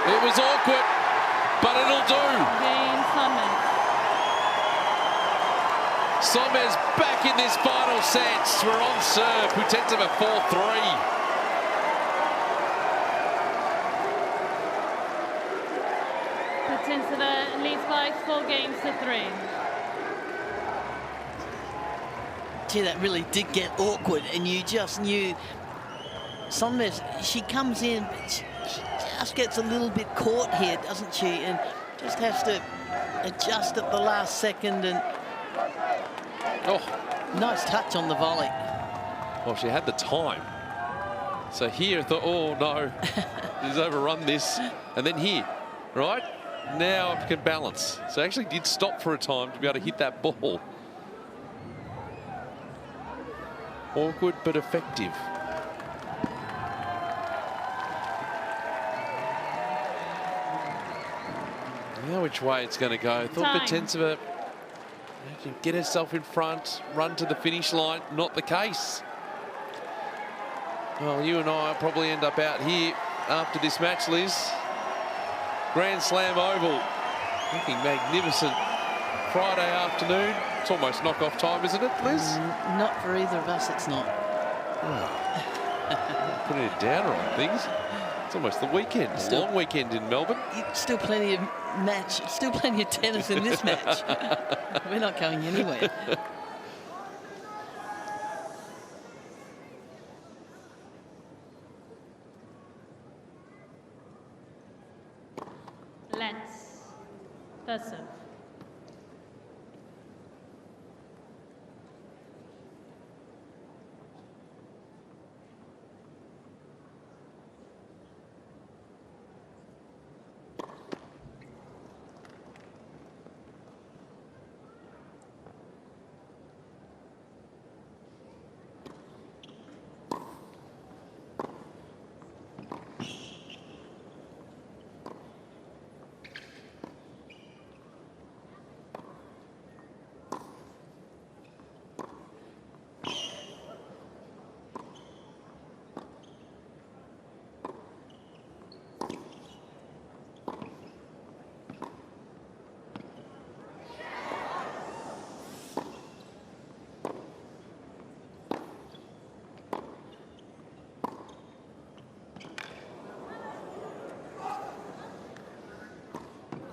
It was awkward, but it'll do. Zeynep Sonmez. Sonmez back in this final set. We're on serve. Putintseva 4-3. Putintseva leads by 4 games to 3. Gee, that really did get awkward, and you just knew Sonmez, she comes in, but she just gets a little bit caught here, doesn't she? And just has to adjust at the last second. And nice touch on the volley. Well, she had the time. So here, I thought, oh no, she's overrun this. And then here, right? Now I can balance. So I actually did stop for a time to be able to hit that ball. Awkward but effective. Now which way it's going to go. I thought Putintseva can get herself in front, run to the finish line. Not the case. Well, you and I will probably end up out here after this match, Liz. Grand Slam Oval. Looking magnificent. Friday afternoon. It's almost knock-off time, isn't it, Liz? Not for either of us, it's not. Putting a downer on things. It's almost the weekend. It's a long weekend in Melbourne. Still plenty of tennis in this match. We're not going anywhere. Lens. First serve.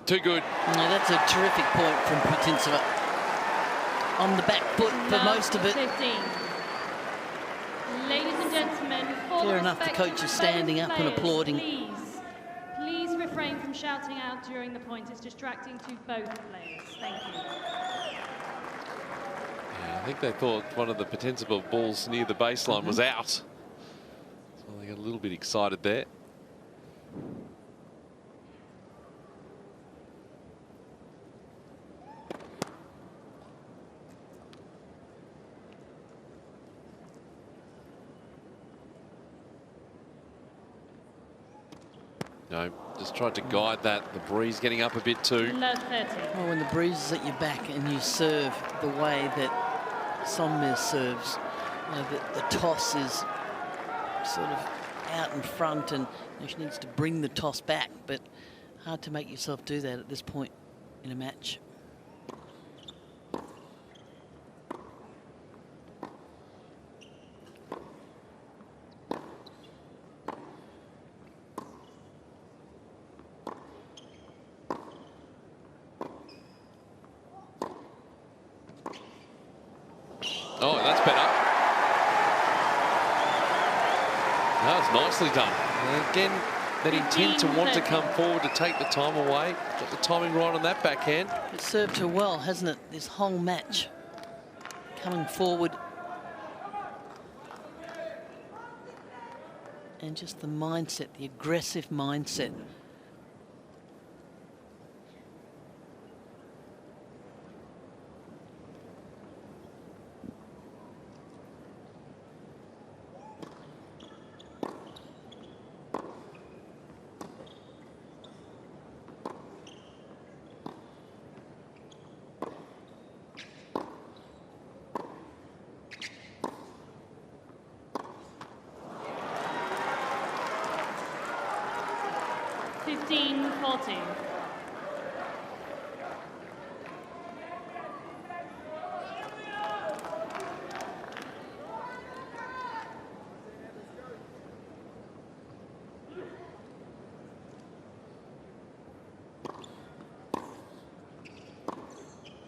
Too good. No, that's a terrific point from Putintseva. On the back foot for most of it. 15. Ladies and gentlemen, for Fair the enough, the respect coach of is standing both up and players, applauding. Please refrain from shouting out during the point. It's distracting to both players. Thank you. Yeah, I think they thought one of the Putintseva balls near the baseline was out. So they got a little bit excited there. No, just tried to guide that. The breeze getting up a bit too. Love 30. Well, when the breeze is at your back and you serve the way that Sonmez serves, you know, the toss is sort of out in front, and she needs to bring the toss back, but hard to make yourself do that at this point in a match. Oh, that's better. That was nicely done. And again, that intent to want to come forward to take the time away. Got the timing right on that backhand. It's served her well, hasn't it, this whole match? Coming forward. And just the mindset, the aggressive mindset.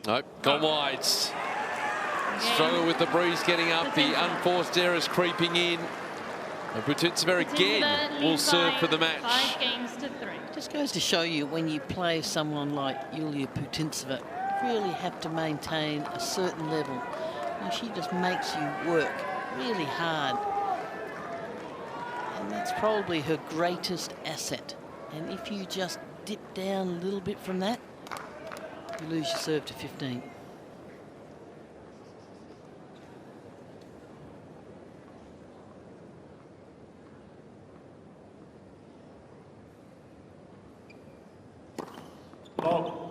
Nope, gone wide. Struggle with the breeze getting up, the unforced errors creeping in. And Putintseva again will serve for the match. 5 games to 3. Just goes to show you, when you play someone like Yulia Putintseva, you really have to maintain a certain level. You know, she just makes you work really hard. And that's probably her greatest asset. And if you just dip down a little bit from that, you lose your serve to 15. Ball.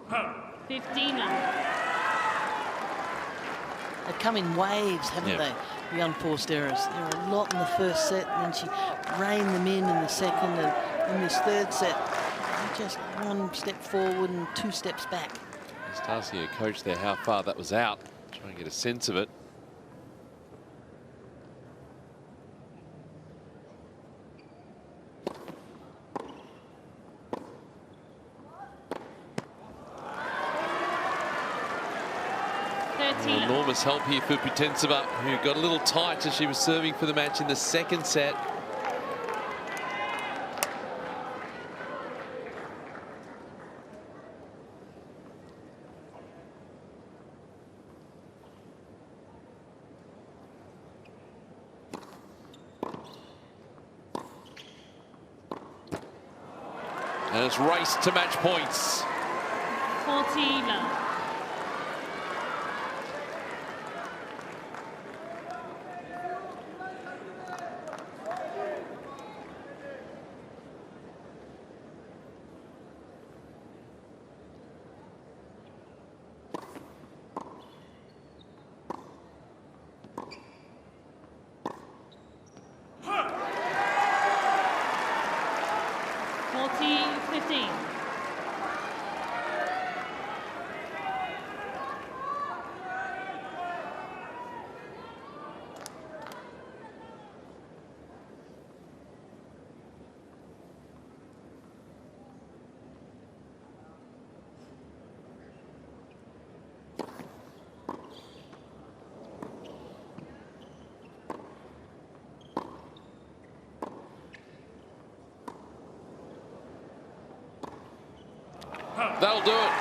Huh. 15 now. They come in waves, haven't they? The unforced errors. There were a lot in the first set, and then she reined them in the second, and in this third set, just 1 step forward and 2 steps back. Just asking her coach there how far that was out. Try and get a sense of it. Enormous help here for Putintseva, who got a little tight as she was serving for the match in the second set. And it's raced to match points. 40 love. That'll do it.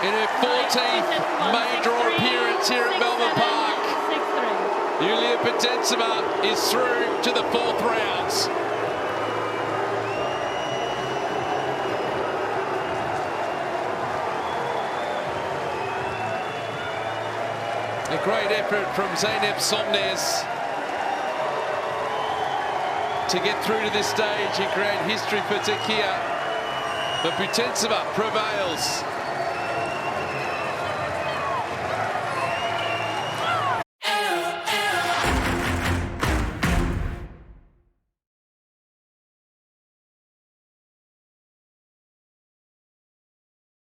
In her 14th main draw appearance here at Melbourne Park. Yulia Putintseva is through to the 4th rounds. A great effort from Zeynep Sonmez to get through to this stage and create history for Turkey. But Putintseva prevails.